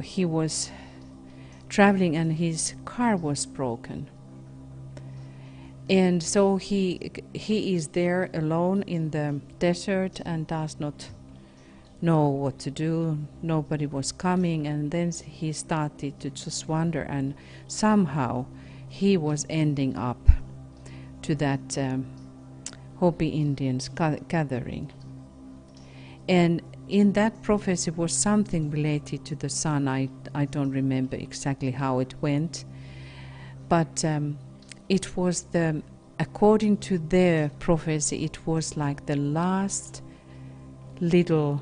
he was traveling and his car was broken. And so he is there alone in the desert and does not know what to do. Nobody was coming, and then he started to just wander, and somehow he was ending up to that Hopi Indians gathering. And in that prophecy was something related to the sun. I don't remember exactly how it went, but it was the, according to their prophecy, it was like the last little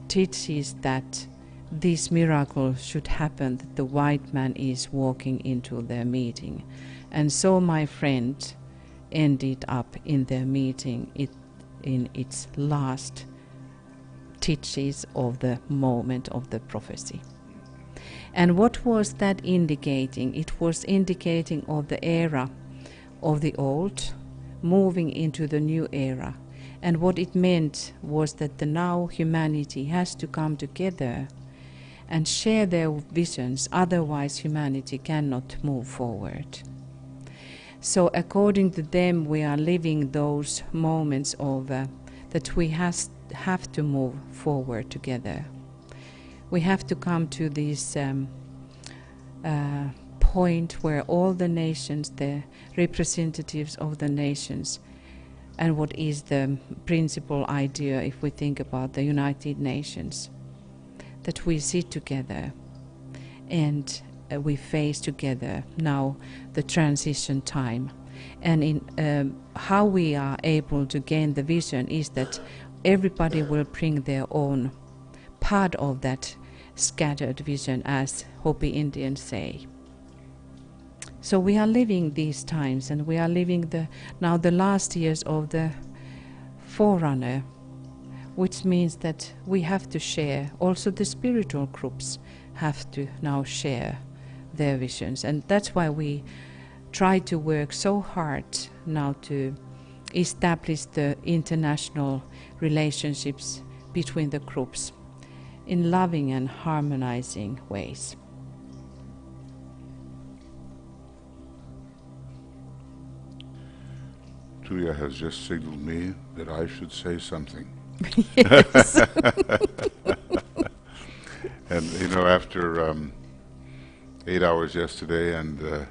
teaches that this miracle should happen, that the white man is walking into their meeting. And so my friend ended up in their meeting in its last teaches of the moment of the prophecy. And what was that indicating? It was indicating of the era of the old moving into the new era. And what it meant was that the now humanity has to come together and share their visions, otherwise humanity cannot move forward. So according to them, we are living those moments of that we have to move forward together. We have to come to this point where all the nations, the representatives of the nations, and what is the principal idea if we think about the United Nations, that we sit together and we face together now the transition time. And in how we are able to gain the vision is that everybody will bring their own part of that scattered vision, as Hopi Indians say. So we are living these times, and we are living now the last years of the forerunner, which means that we have to share. Also the spiritual groups have to now share their visions, and that's why we try to work so hard now to establish the international relationships between the groups in loving and harmonizing ways. Tuya has just signaled me that I should say something. Yes. And you know, after 8 hours yesterday and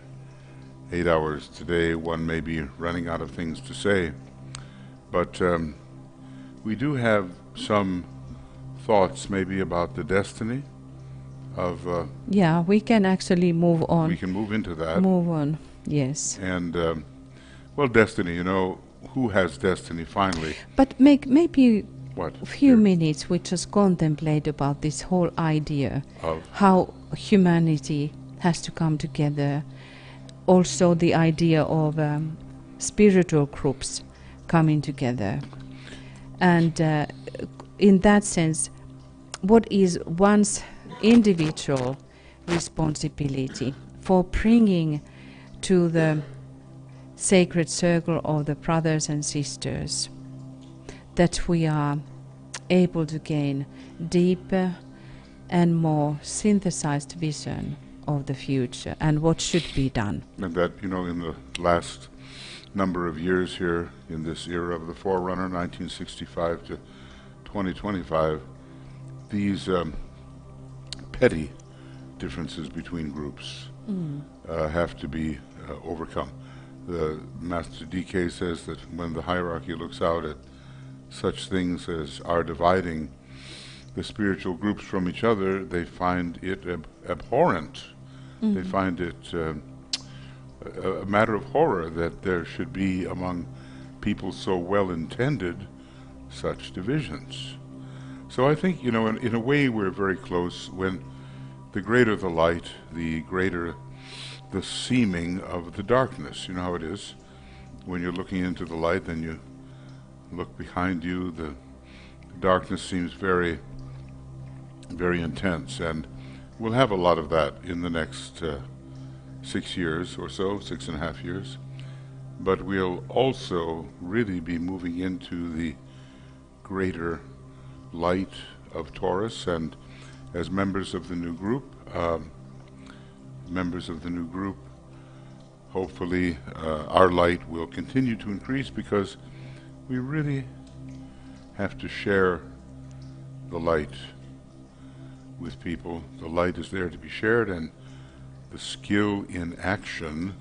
8 hours today, one may be running out of things to say. But we do have some thoughts maybe about the destiny of... Yeah, we can actually move on. We can move into that. Move on, yes. And, well, destiny, you know, who has destiny finally? But maybe What? a few Here. minutes we just contemplate about this whole idea Of how humanity has to come together. Also the idea of spiritual groups coming together. And in that sense, what is one's individual responsibility for bringing to the sacred circle of the brothers and sisters, that we are able to gain deeper and more synthesized vision of the future and what should be done. And that, you know, in the last number of years here, in this era of the Forerunner, 1965 to 2025, these petty differences between groups have to be overcome. The Master DK says that when the hierarchy looks out at such things as are dividing the spiritual groups from each other, they find it abhorrent. They find it a matter of horror that there should be among people so well-intended such divisions. So I think, you know, in a way we're very close. When the greater the light, the greater the seeming of the darkness. You know how it is. When you're looking into the light, then you look behind you, the darkness seems very, very intense. And we'll have a lot of that in the next 6 years or so, 6.5 years. But we'll also really be moving into the greater light of Taurus, and as members of the new group, hopefully our light will continue to increase, because we really have to share the light with people. The light is there to be shared, and the skill in action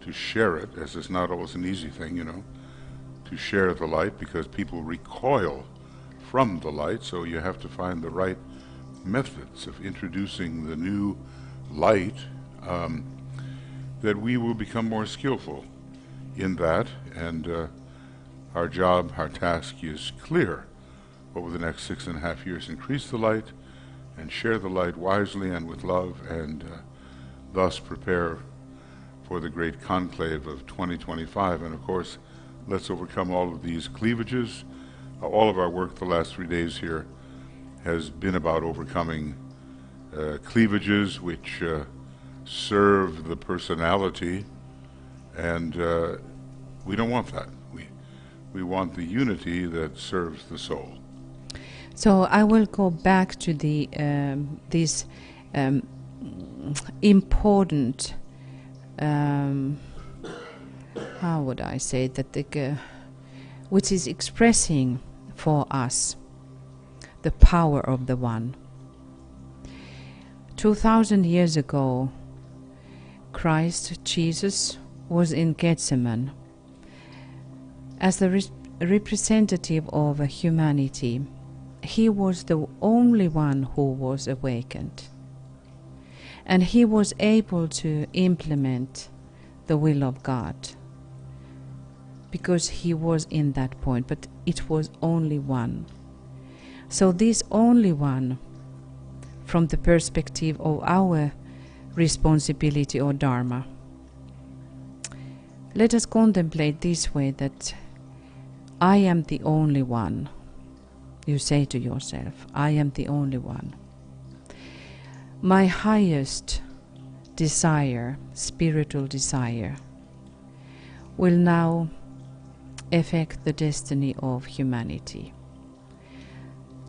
to share it, as it's not always an easy thing, you know, to share the light, because people recoil from the light, so you have to find the right methods of introducing the new light that we will become more skillful in that, and our job, our task is clear. Over the next 6.5 years, increase the light and share the light wisely and with love, and thus prepare for the great conclave of 2025. And of course, let's overcome all of these cleavages. All of our work the last 3 days here has been about overcoming cleavages which serve the personality, and we don't want that. We want the unity that serves the soul. So I will go back to the this important, how would I say that, which is expressing for us the power of the One. 2000 years ago, Christ Jesus was in Gethsemane as the representative of humanity. He was the only one who was awakened, and he was able to implement the will of God because he was in that point, but it was only one. So this only one, from the perspective of our responsibility or dharma, let us contemplate this way, that I am the only one. You say to yourself, I am the only one. My highest desire, spiritual desire, will now affect the destiny of humanity.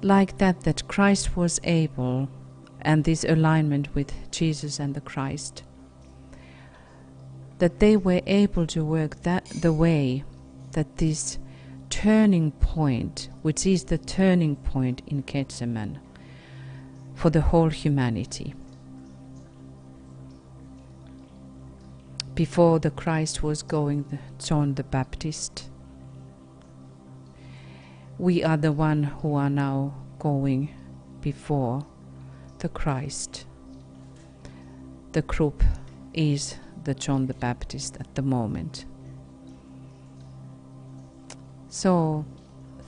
Like that Christ was able, and this alignment with Jesus and the Christ, that they were able to work that the way that this turning point, which is the turning point in Gethsemane for the whole humanity. Before the Christ was going, John the Baptist, we are the one who are now going before the Christ. The group is the John the Baptist at the moment. So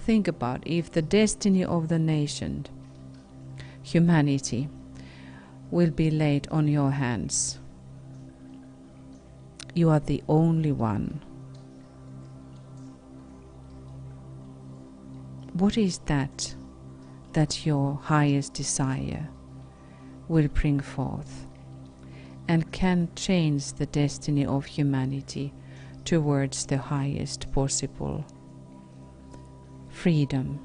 think about, if the destiny of the nation, humanity, will be laid on your hands, you are the only one. What is that your highest desire will bring forth and can change the destiny of humanity towards the highest possible freedom?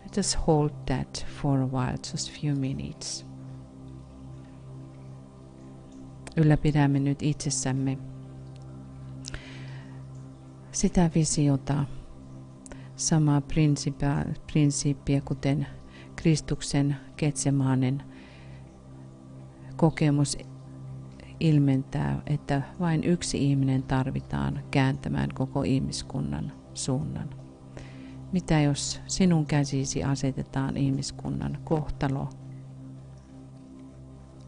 Let us hold that for a while, just a few minutes. Ylläpidämme nyt itsessämme sitä visiota, samaa prinsiippiä kuten Kristuksen Getsemanen kokemus ilmentää, että vain yksi ihminen tarvitaan kääntämään koko ihmiskunnan suunnan. Mitä jos sinun käsisi asetetaan ihmiskunnan kohtalo?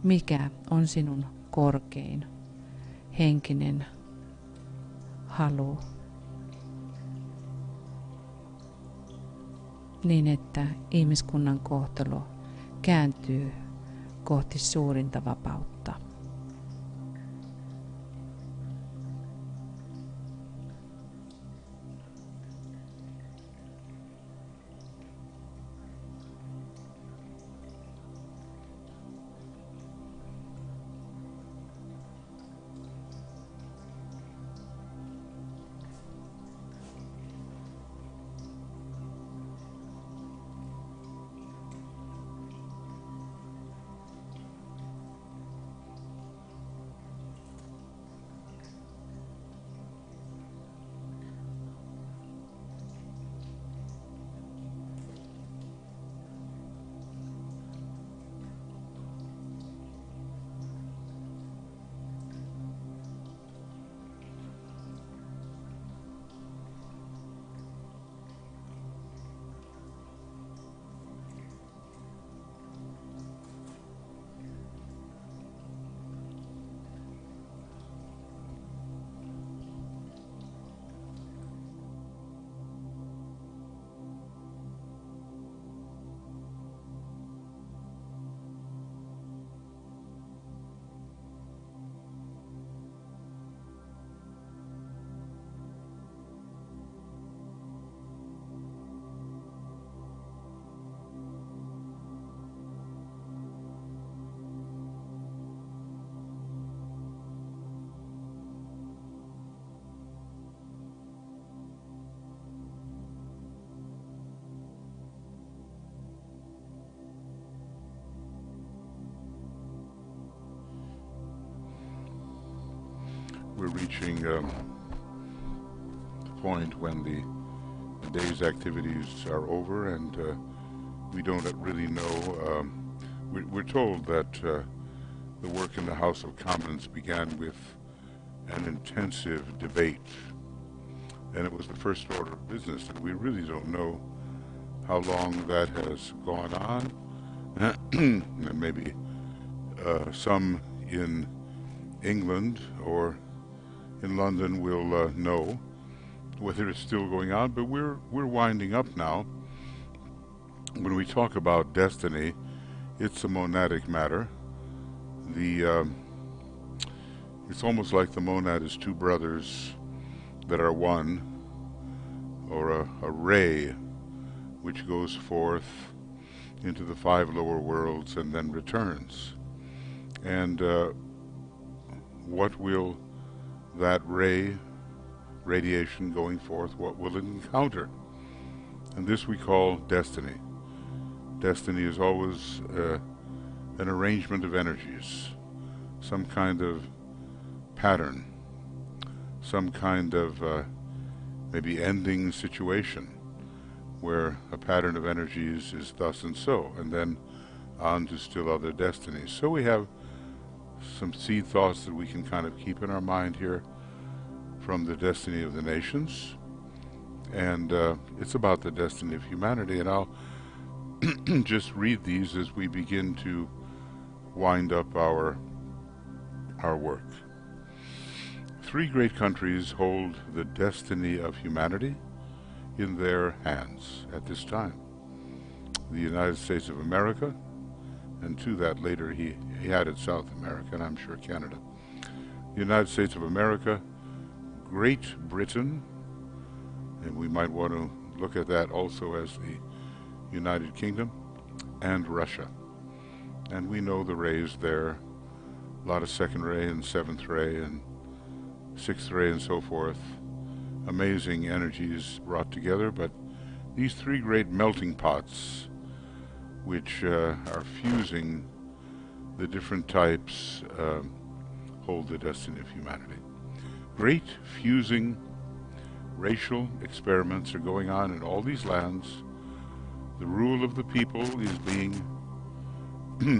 Mikä on sinun korkein henkinen halu, niin että ihmiskunnan kohtalo kääntyy kohti suurinta vapautta? we're reaching the point when the day's activities are over, and we don't really know. We're told that the work in the House of Commons began with an intensive debate, and it was the first order of business, and we really don't know how long that has gone on. And maybe some in England or in London will know whether it's still going on, but we're winding up now. When we talk about destiny, it's a monadic matter. It's almost like the monad is two brothers that are one, or a ray which goes forth into the five lower worlds and then returns. And what will that radiation going forth, what will it encounter? And this we call destiny. Destiny is always an arrangement of energies, some kind of pattern, some kind of maybe ending situation where a pattern of energies is thus and so, and then on to still other destinies. So we have some seed thoughts that we can kind of keep in our mind here from the destiny of the nations, and it's about the destiny of humanity, and I'll just read these as we begin to wind up our work. Three great countries hold the destiny of humanity in their hands at this time. The United States of America, and to that later he added South America, and I'm sure Canada. The United States of America, Great Britain, and we might want to look at that also as the United Kingdom, and Russia. And we know the rays there, a lot of second ray and seventh ray and sixth ray and so forth. Amazing energies brought together, but these three great melting pots which are fusing the different types hold the destiny of humanity. Great fusing racial experiments are going on in all these lands. The rule of the people is being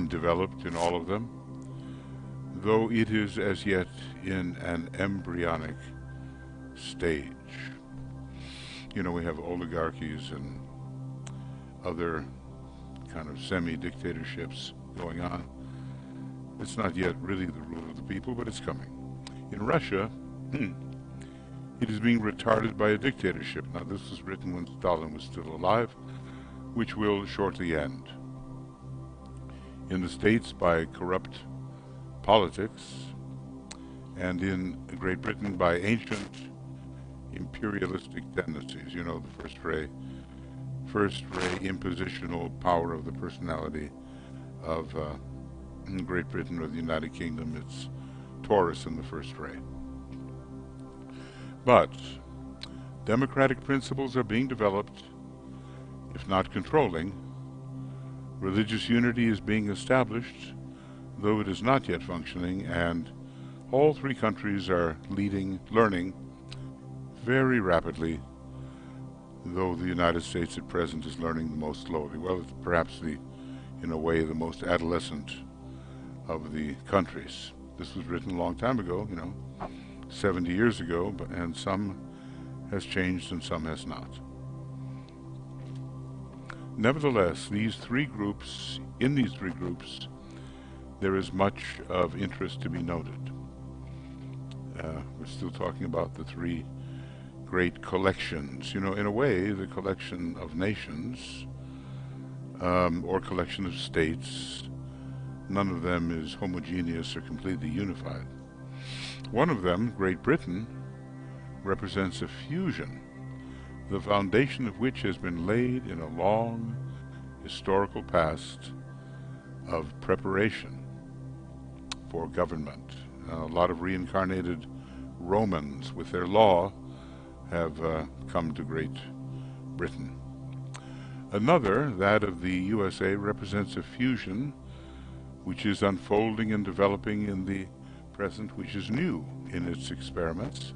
developed in all of them, though it is as yet in an embryonic stage. You know, we have oligarchies and other kind of semi-dictatorships going on. It's not yet really the rule of the people, but it's coming. In Russia, it is being retarded by a dictatorship. Now, this was written when Stalin was still alive, which will shortly end. In the States, by corrupt politics, and in Great Britain by ancient imperialistic tendencies. You know, the first ray impositional power of the personality of Great Britain or the United Kingdom. It's Taurus in the first ray. But democratic principles are being developed, if not controlling. Religious unity is being established, though it is not yet functioning, and all three countries are learning very rapidly, though the United States at present is learning the most slowly. Well, it's perhaps in a way, the most adolescent of the countries. This was written a long time ago, 70 years ago, and some has changed and some has not. Nevertheless, in these three groups, there is much of interest to be noted. We're still talking about the three great collections. In a way, the collection of nations, or collection of states, none of them is homogeneous or completely unified. One of them, Great Britain, represents a fusion, the foundation of which has been laid in a long historical past of preparation for government. A lot of reincarnated Romans with their law have come to Great Britain. Another, that of the USA, represents a fusion which is unfolding and developing in the present which is new in its experiments,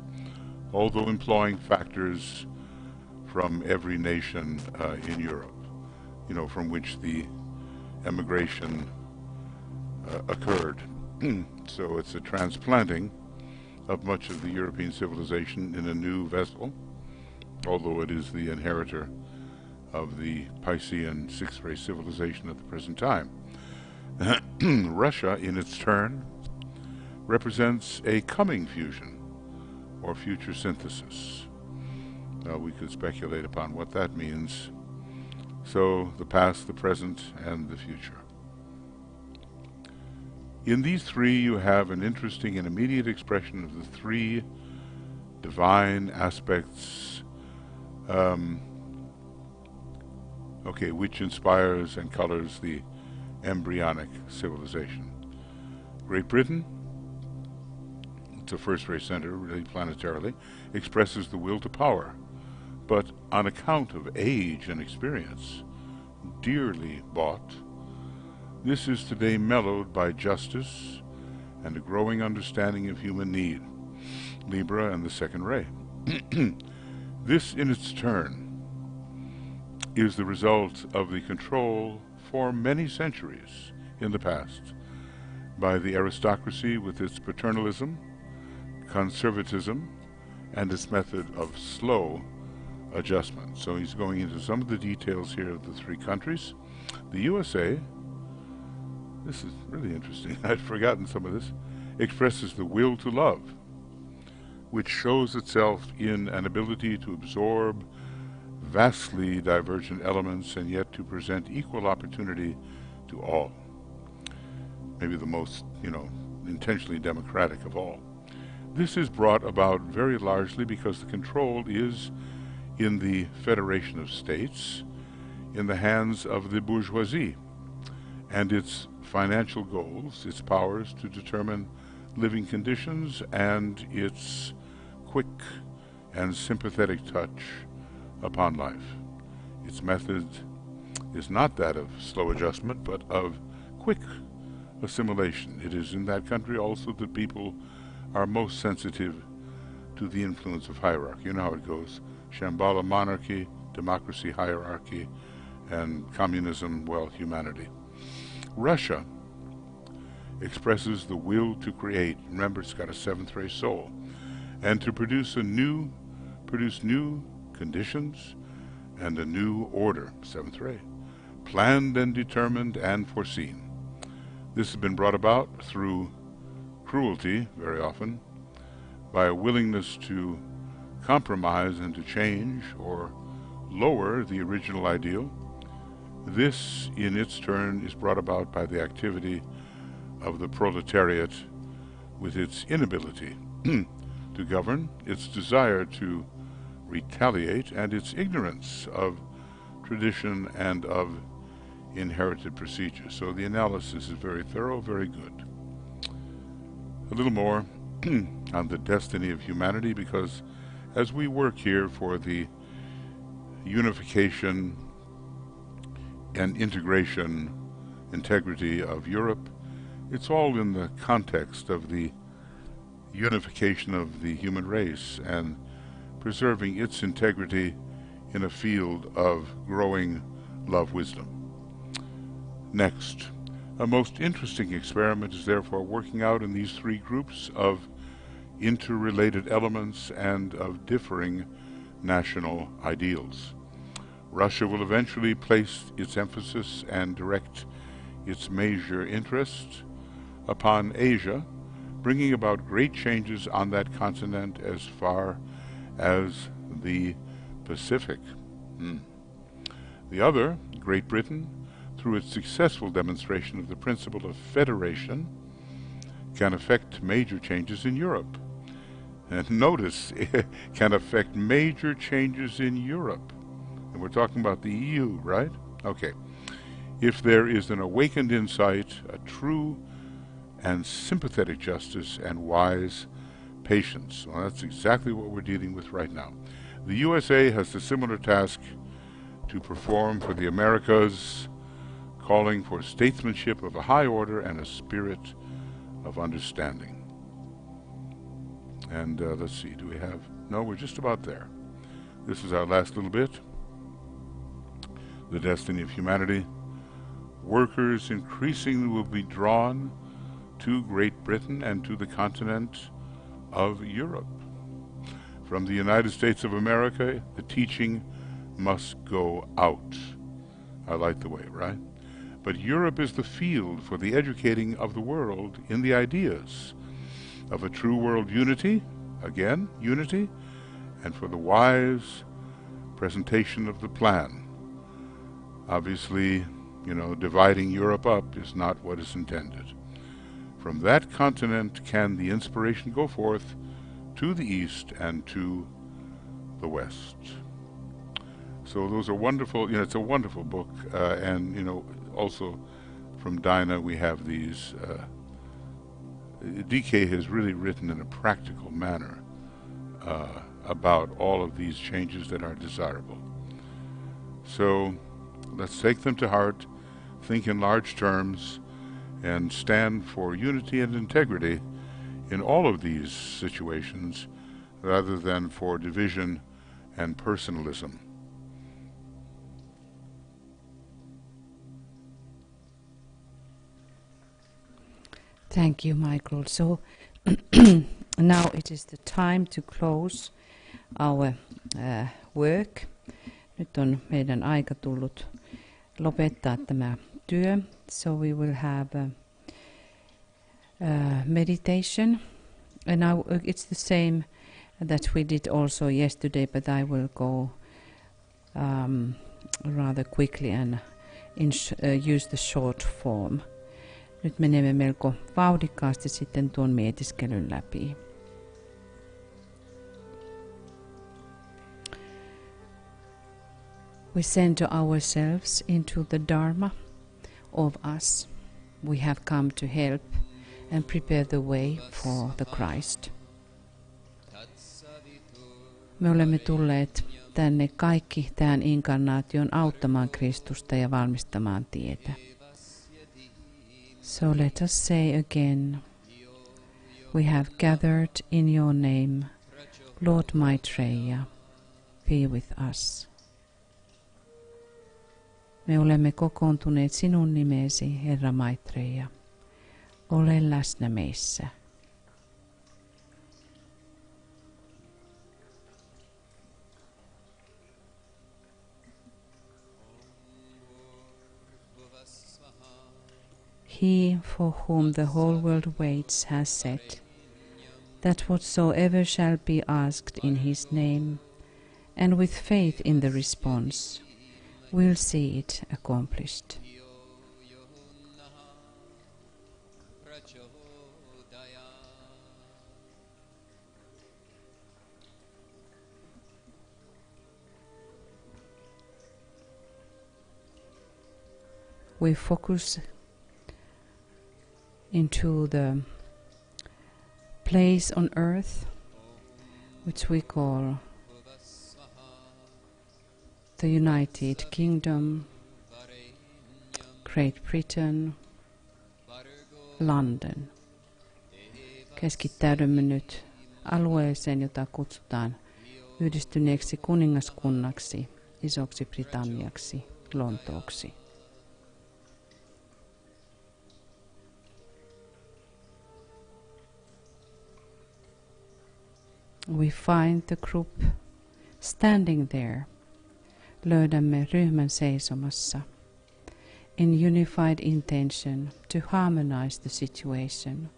although employing factors from every nation in Europe, from which the emigration occurred. So it's a transplanting of much of the European civilization in a new vessel, although it is the inheritor of the Piscean sixth-ray civilization at the present time. Russia, in its turn, represents a coming fusion, or future synthesis. Now, we could speculate upon what that means. So, the past, the present, and the future. In these three, you have an interesting and immediate expression of the three divine aspects, which inspires and colors the embryonic civilization. Great Britain, it's a first-ray center, really planetarily, expresses the will to power, but on account of age and experience, dearly bought. This is today mellowed by justice and a growing understanding of human need. Libra and the second ray. This, in its turn, is the result of the control for many centuries in the past by the aristocracy with its paternalism, conservatism, and its method of slow adjustment. So he's going into some of the details here of the three countries. The USA, this is really interesting, I'd forgotten some of this, expresses the will to love, which shows itself in an ability to absorb vastly divergent elements and yet to present equal opportunity to all. Maybe the most, intentionally democratic of all. This is brought about very largely because the control is in the Federation of States, in the hands of the bourgeoisie, and its financial goals, its powers to determine living conditions, and its quick and sympathetic touch upon life. Its method is not that of slow adjustment, but of quick assimilation. It is in that country also that people are most sensitive to the influence of hierarchy. You know how it goes. Shambhala monarchy, democracy hierarchy, and communism, well, humanity. Russia expresses the will to create. Remember, it's got a seventh ray soul. And to produce new conditions and a new order, seventh ray, planned and determined and foreseen. This has been brought about through cruelty, very often, by a willingness to compromise and to change or lower the original ideal. This, in its turn, is brought about by the activity of the proletariat with its inability to govern, its desire to retaliate, and its ignorance of tradition and of inherited procedures. So the analysis is very thorough, very good. A little more on the destiny of humanity, because as we work here for the unification and integration, integrity of Europe, it's all in the context of the unification of the human race and preserving its integrity in a field of growing love wisdom. Next, a most interesting experiment is therefore working out in these three groups of interrelated elements and of differing national ideals. Russia will eventually place its emphasis and direct its major interest upon Asia, bringing about great changes on that continent as far as the Pacific. The other, Great Britain, through its successful demonstration of the principle of federation, can affect major changes in Europe. And notice, it can affect major changes in Europe. And we're talking about the EU, right? Okay. If there is an awakened insight, a true and sympathetic justice, and wise patience. Well, that's exactly what we're dealing with right now. The USA has a similar task to perform for the Americas, calling for statesmanship of a high order and a spirit of understanding. And let's see, do we have... No, we're just about there. This is our last little bit. The destiny of humanity. Workers increasingly will be drawn to Great Britain and to the continent of Europe. From the United States of America, the teaching must go out. I like the way, right? But Europe is the field for the educating of the world in the ideas of a true world unity, again, unity, and for the wise presentation of the plan. Obviously, dividing Europe up is not what is intended. From that continent can the inspiration go forth to the east and to the west. So those are wonderful, it's a wonderful book, and also from Dinah we have these, DK has really written in a practical manner about all of these changes that are desirable. So let's take them to heart, think in large terms, and stand for unity and integrity in all of these situations rather than for division and personalism. Thank you, Michael. So now it is the time to close our work. Nyt on meidän aika tullut lopettaa tämä työ. So we will have a meditation. And now it's the same that we did also yesterday, but I will go rather quickly and use the short form. Nyt menemme melko vauhdikkaasti sitten tuon mietiskelyn läpi. We center ourselves into the Dharma of us. We have come to help and prepare the way for the Christ. Me olemme tulleet tänne kaikki tähän inkarnaation auttamaan Kristusta ja valmistamaan tietä. So let us say again, we have gathered in your name, Lord Maitreya, be with us. Me olemme kokoontuneet sinun nimesi, Herra Maitreya. Ole läsnä meissä. He for whom the whole world waits has said that whatsoever shall be asked in his name, and with faith in the response, we'll see it accomplished. We focus into the place on earth which we call the United Kingdom, Great Britain, London. Keskittäydymme nyt alueeseen, jota kutsutaan Yhdistyneeksi kuningaskunnaksi, Isoksi Britanniaksi, Lontooksi. We find the group standing there. Löydämme ryhmän seisomassa in unified intention to harmonize the situation.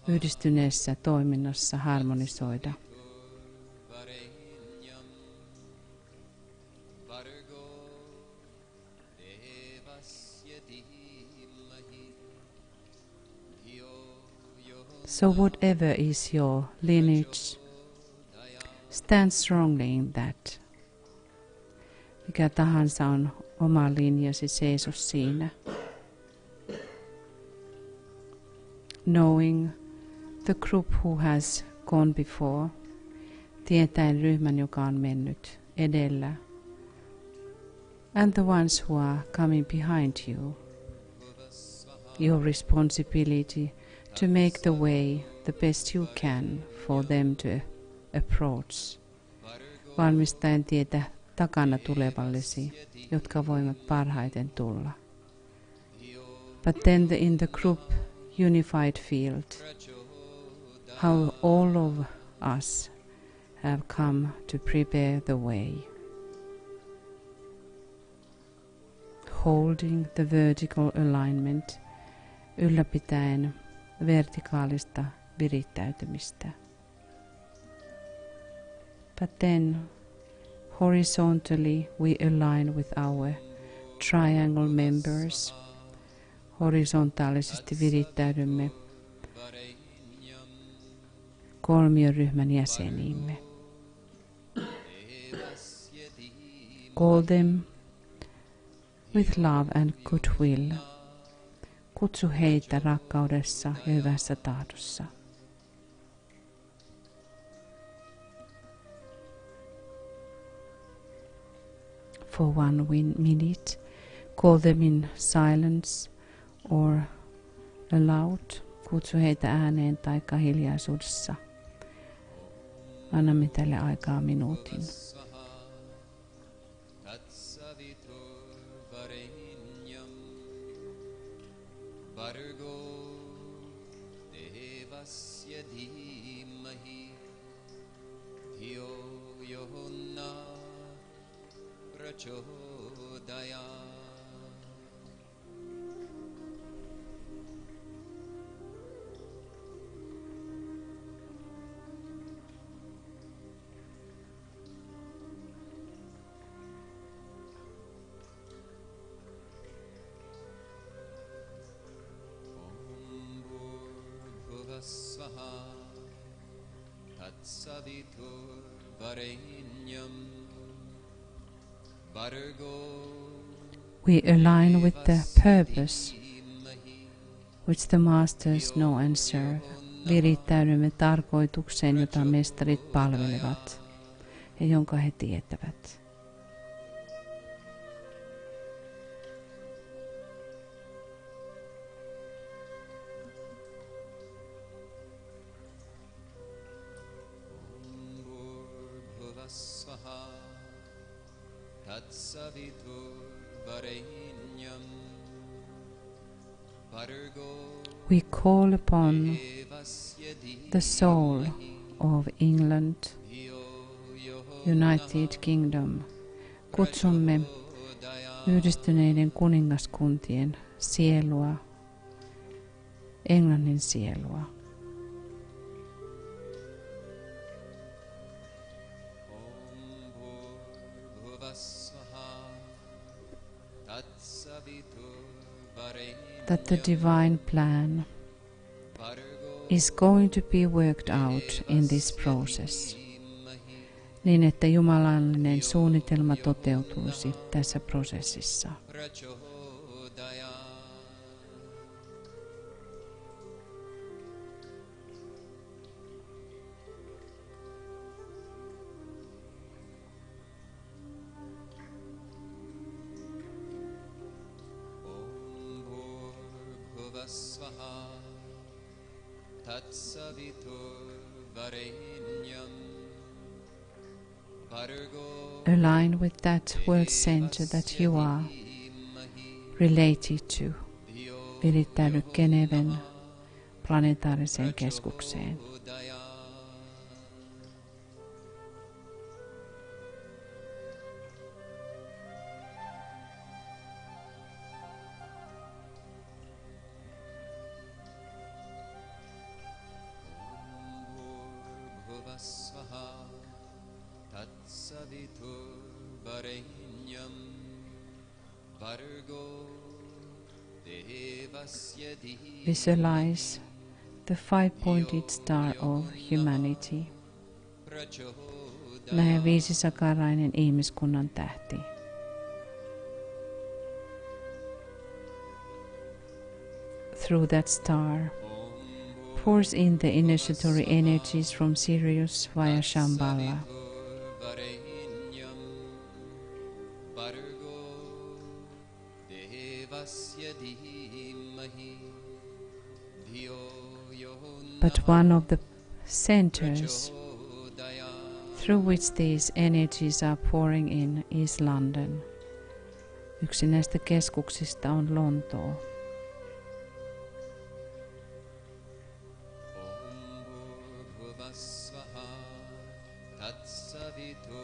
Yhdistyneessä toiminnassa harmonisoida. So whatever is your lineage, stand strongly in that. Mikä tahansa on oma linjasi, seiso siinä. Knowing the group who has gone before, tietäen ryhmän, joka on mennyt edellä, and the ones who are coming behind you. Your responsibility to make the way the best you can for them to approach, valmistaen tietä takana tulevallesi, jotka voivat parhaiten tulla. But then in the group unified field, how all of us have come to prepare the way, holding the vertical alignment, ylläpitäen vertikaalista virittäytymistä. But then horizontally we align with our triangle members. Horisontaalisesti virittäydymme kolmioryhmän jäseniimme. Call them with love and goodwill. Kutsu heitä rakkaudessa ja hyvässä tahdossa. For 1 minute, call them in silence or aloud. Kutsu heitä ääneen tai hiljaisuudessa. Annamme tälle aikaa minuutin. Svaha Tatsaviturvarenyam Bargo. We align with the purpose which the masters know and serve. Virittäydymme tarkoitukseen, jota mestarit palvelevat ja jonka he tietävät. Svaha Tatsaviturvarenyam Bargo. We call upon the soul of England, United Kingdom. Kutsumme yhdistyneiden kuningaskuntien sielua, Englannin sielua. That the divine plan is going to be worked out in this process, niin että jumalallinen suunnitelma toteutuisi tässä prosessissa. Svaha Tatsaviturvarenyam Bargo. Align with that world center that you are related to. Virittäydy Geneven planetaariseen keskukseen. Svaha Tatsaviturvarenyam Bargo Devasya Dhimahi. Visualize the five-pointed star of humanity. Näe viisisakarainen ihmiskunnan tähti. Through that star pours in the initiatory energies from Sirius via Shambhala. But one of the centers through which these energies are pouring in is London. Yksi näistä keskuksista on Lontoo.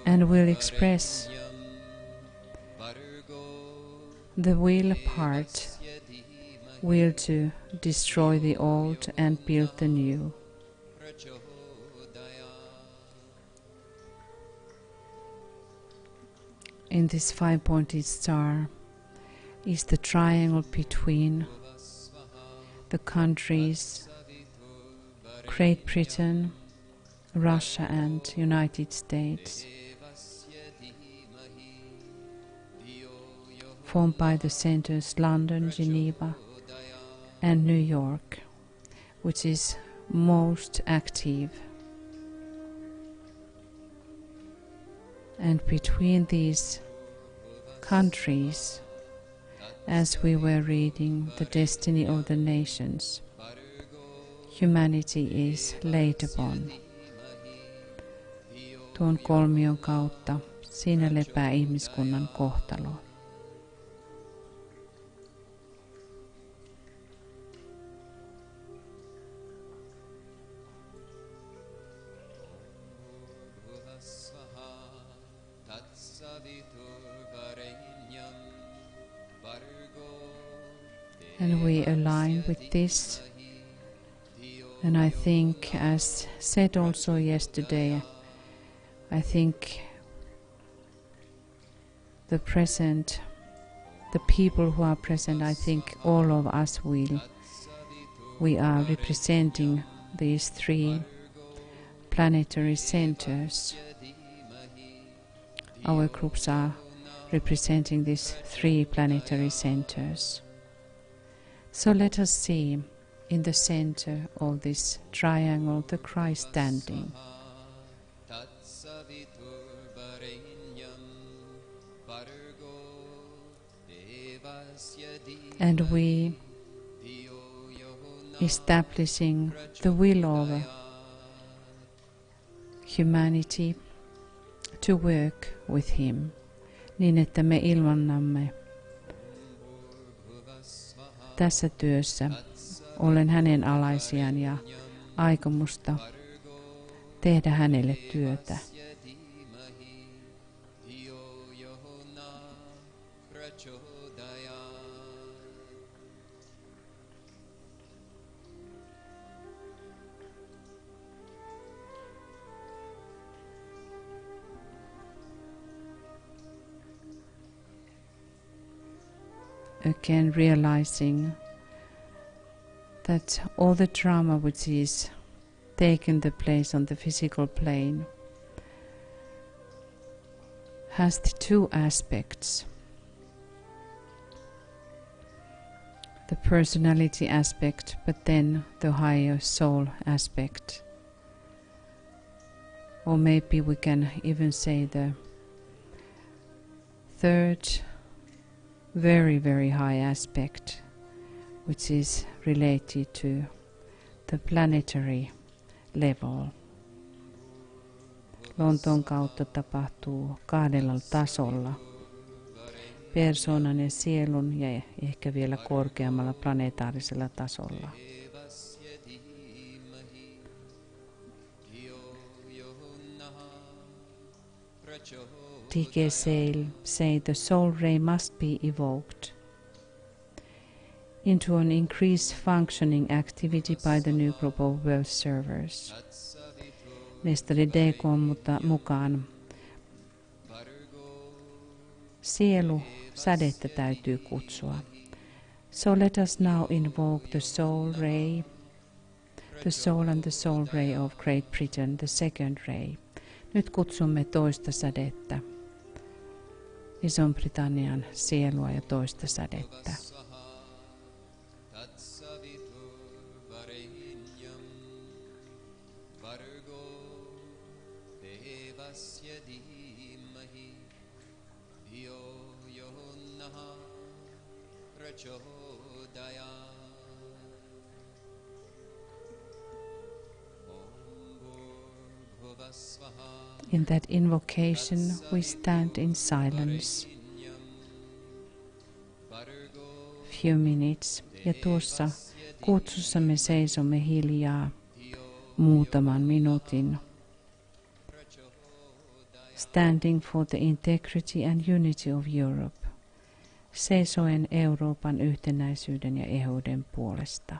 And will express the will part, will to destroy the old and build the new. In this five-pointed star is the triangle between the countries Great Britain, Russia and United States, formed by the centers London, Geneva and New York, which is most active. And between these countries, as we were reading the destiny of the nations, humanity is laid upon. Tuon kolmion kautta siinä lepää ihmiskunnan kohtalo. And we align with this. And I think, as said also yesterday, I think the people who are present, I think all of us we are representing these three planetary centers. Our groups are representing these three planetary centers. So let us see in the center of this triangle the Christ standing. And we establishing the will of humanity to work with him, niin että me ilmannamme tässä työssä olen hänen alaisiaan ja aikomusta tehdä hänelle työtä. Again realizing that all the drama which is taking the place on the physical plane has the two aspects. The personality aspect, but then the higher soul aspect. Or maybe we can even say the third very, very high aspect, which is related to the planetary level. Lontoon kautta tapahtuu kahdella tasolla. Persoonan ja sielun ja ehkä vielä korkeammalla planetaarisella tasolla. T.K. Sale say the soul ray must be evoked into an increased functioning activity by the new group of world servers. Mestari D.K. mukaan sielu sädettä täytyy kutsua. So let us now invoke the soul ray, the soul and the soul ray of Great Britain, the second ray. Nyt kutsumme toista sädettä, Ison-Britannian sielua ja toista sädettä. In that invocation, we stand in silence. Few minutes, ja tuossa kutsussa me seisomme hiljaa muutaman minuutin. Standing for the integrity and unity of Europe. Seisoen Euroopan yhtenäisyyden ja eheyden puolesta.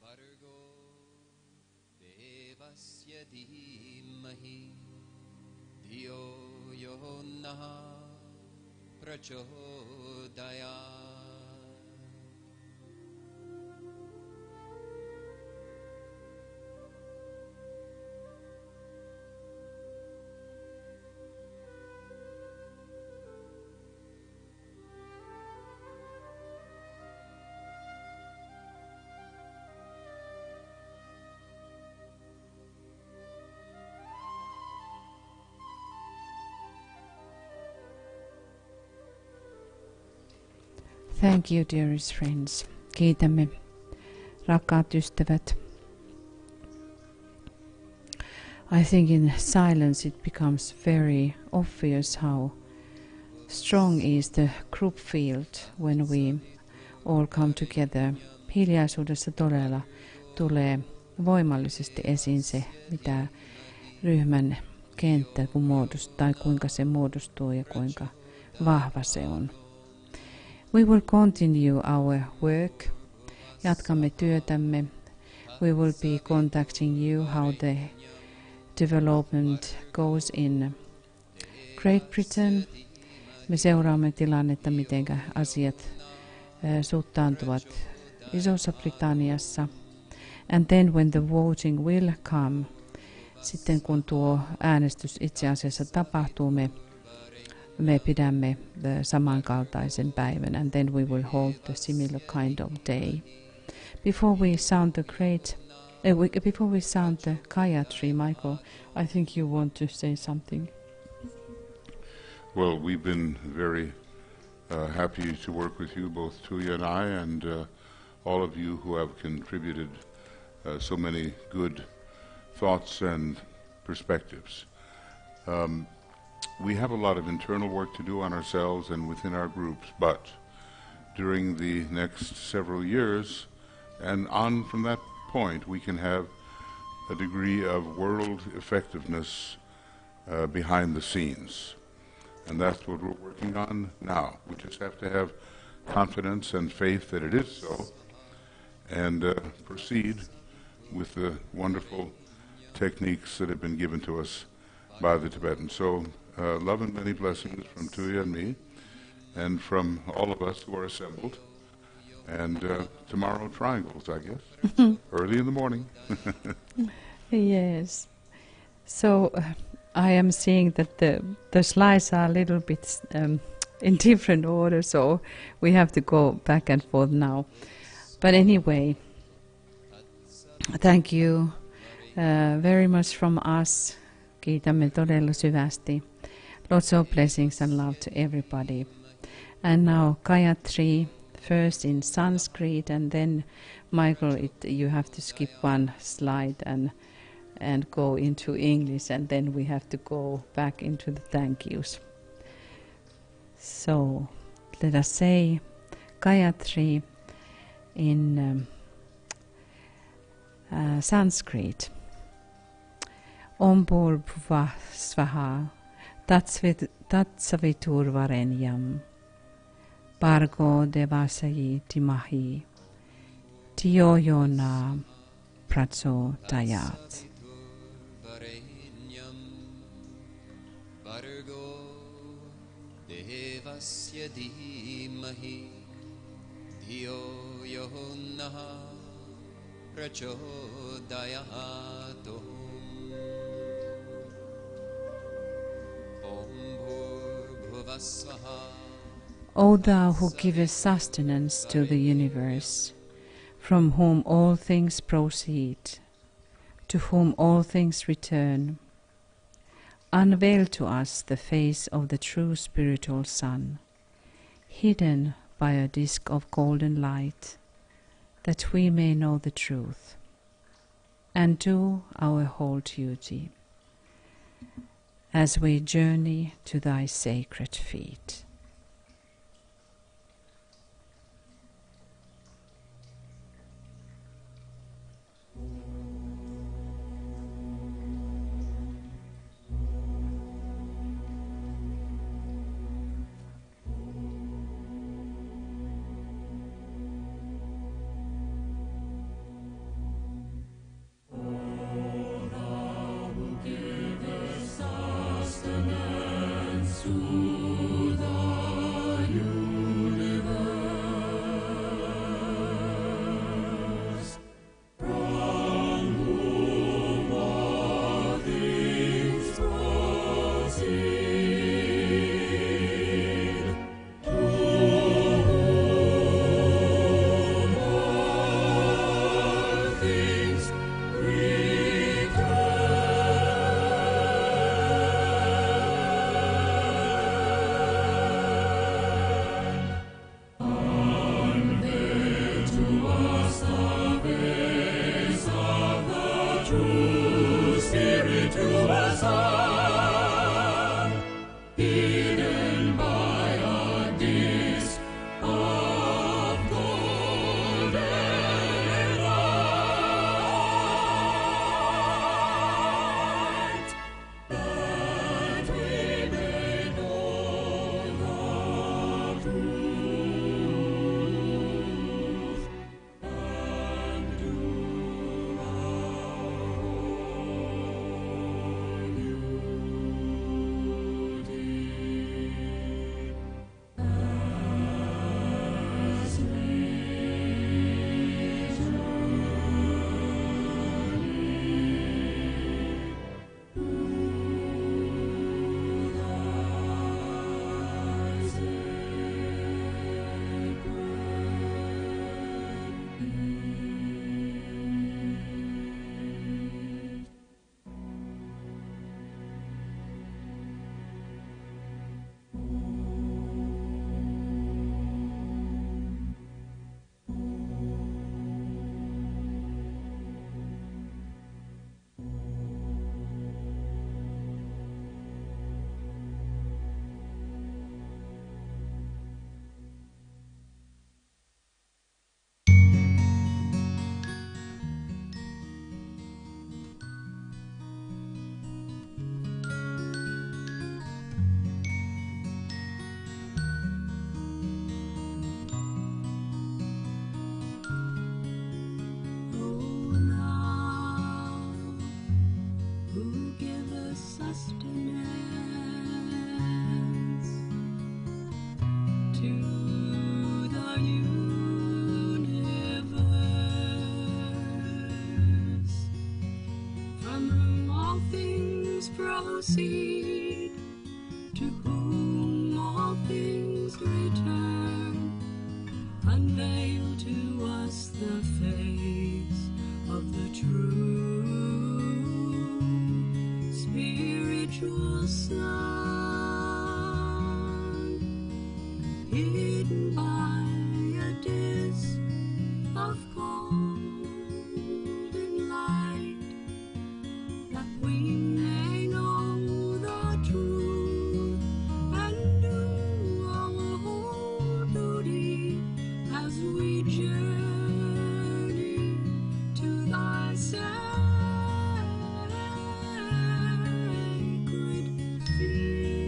Vargo devasya dhimahi Dhiyo yo nah prachodayat. Thank you, dearest friends. Kiitämme, rakkaat ystävät. I think in silence it becomes very obvious how strong is the group field when we all come together. Hiljaisuudessa todella tulee voimallisesti esiin se, mitä ryhmän kenttä tai kuinka se muodostuu ja kuinka vahva se on. We will continue our work. Jatkamme työtämme. We will be contacting you how the development goes in Great Britain. Me seuraamme tilannetta, miten asiat suuntaantuvat Isossa Britanniassa. And then when the voting will come, sitten kun tuo äänestys itse asiassa tapahtuu, me pidämme samankaltaisen päivän, and then we will hold the similar kind of day. Before we sound the Kaya tree, Michael, I think you want to say something. Well, we've been very happy to work with you, both Tuija and I, and all of you who have contributed so many good thoughts and perspectives. We have a lot of internal work to do on ourselves and within our groups, but during the next several years and on from that point, we can have a degree of world effectiveness behind the scenes. And that's what we're working on now. We just have to have confidence and faith that it is so, and proceed with the wonderful techniques that have been given to us by the Tibetans. So love and many blessings from Tuya and me, and from all of us who are assembled. And tomorrow, triangles, I guess, early in the morning. Yes. So I am seeing that the slides are a little bit in different order, so we have to go back and forth now. But anyway, thank you very much from us. Kiitämme todella syvästi. Lots of blessings and love to everybody. And now Gayatri, first in Sanskrit, and then Michael, you have to skip one slide and go into English, and then we have to go back into the thank yous. So let us say Gayatri in Sanskrit. Om Bhurvuvah Svaha Tatsaviturvarenyam Bhargo Devasayi Dhimahi Dhiyo Yo Na Prachodayat. Bhargo Devasya Dhimahi Dhiyo Yo Nah Prachodayat. O Thou who givest sustenance to the universe, from whom all things proceed, to whom all things return, unveil to us the face of the true spiritual sun, hidden by a disk of golden light, that we may know the truth, and do our whole duty, as we journey to thy sacred feet. To the proceed, to whom all things return, unveil to us the face of the true spiritual sun, hidden by a disk of golden light, that we may know the truth and do our whole duty as we journey to thy sacred feet.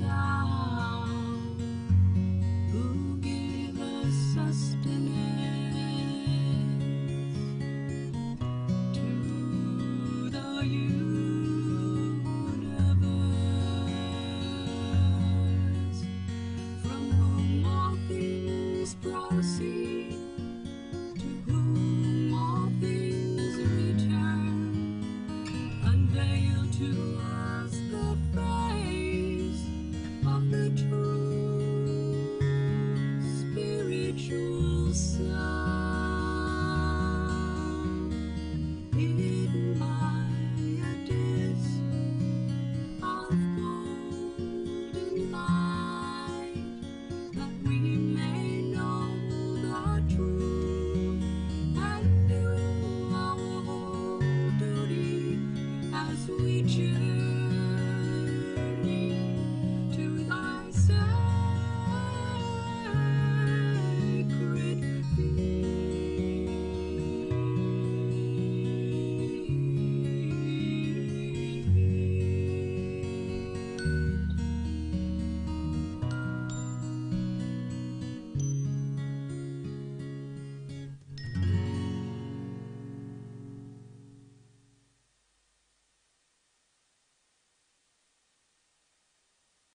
Thou who givest sustenance to the universe, from whom all things proceed,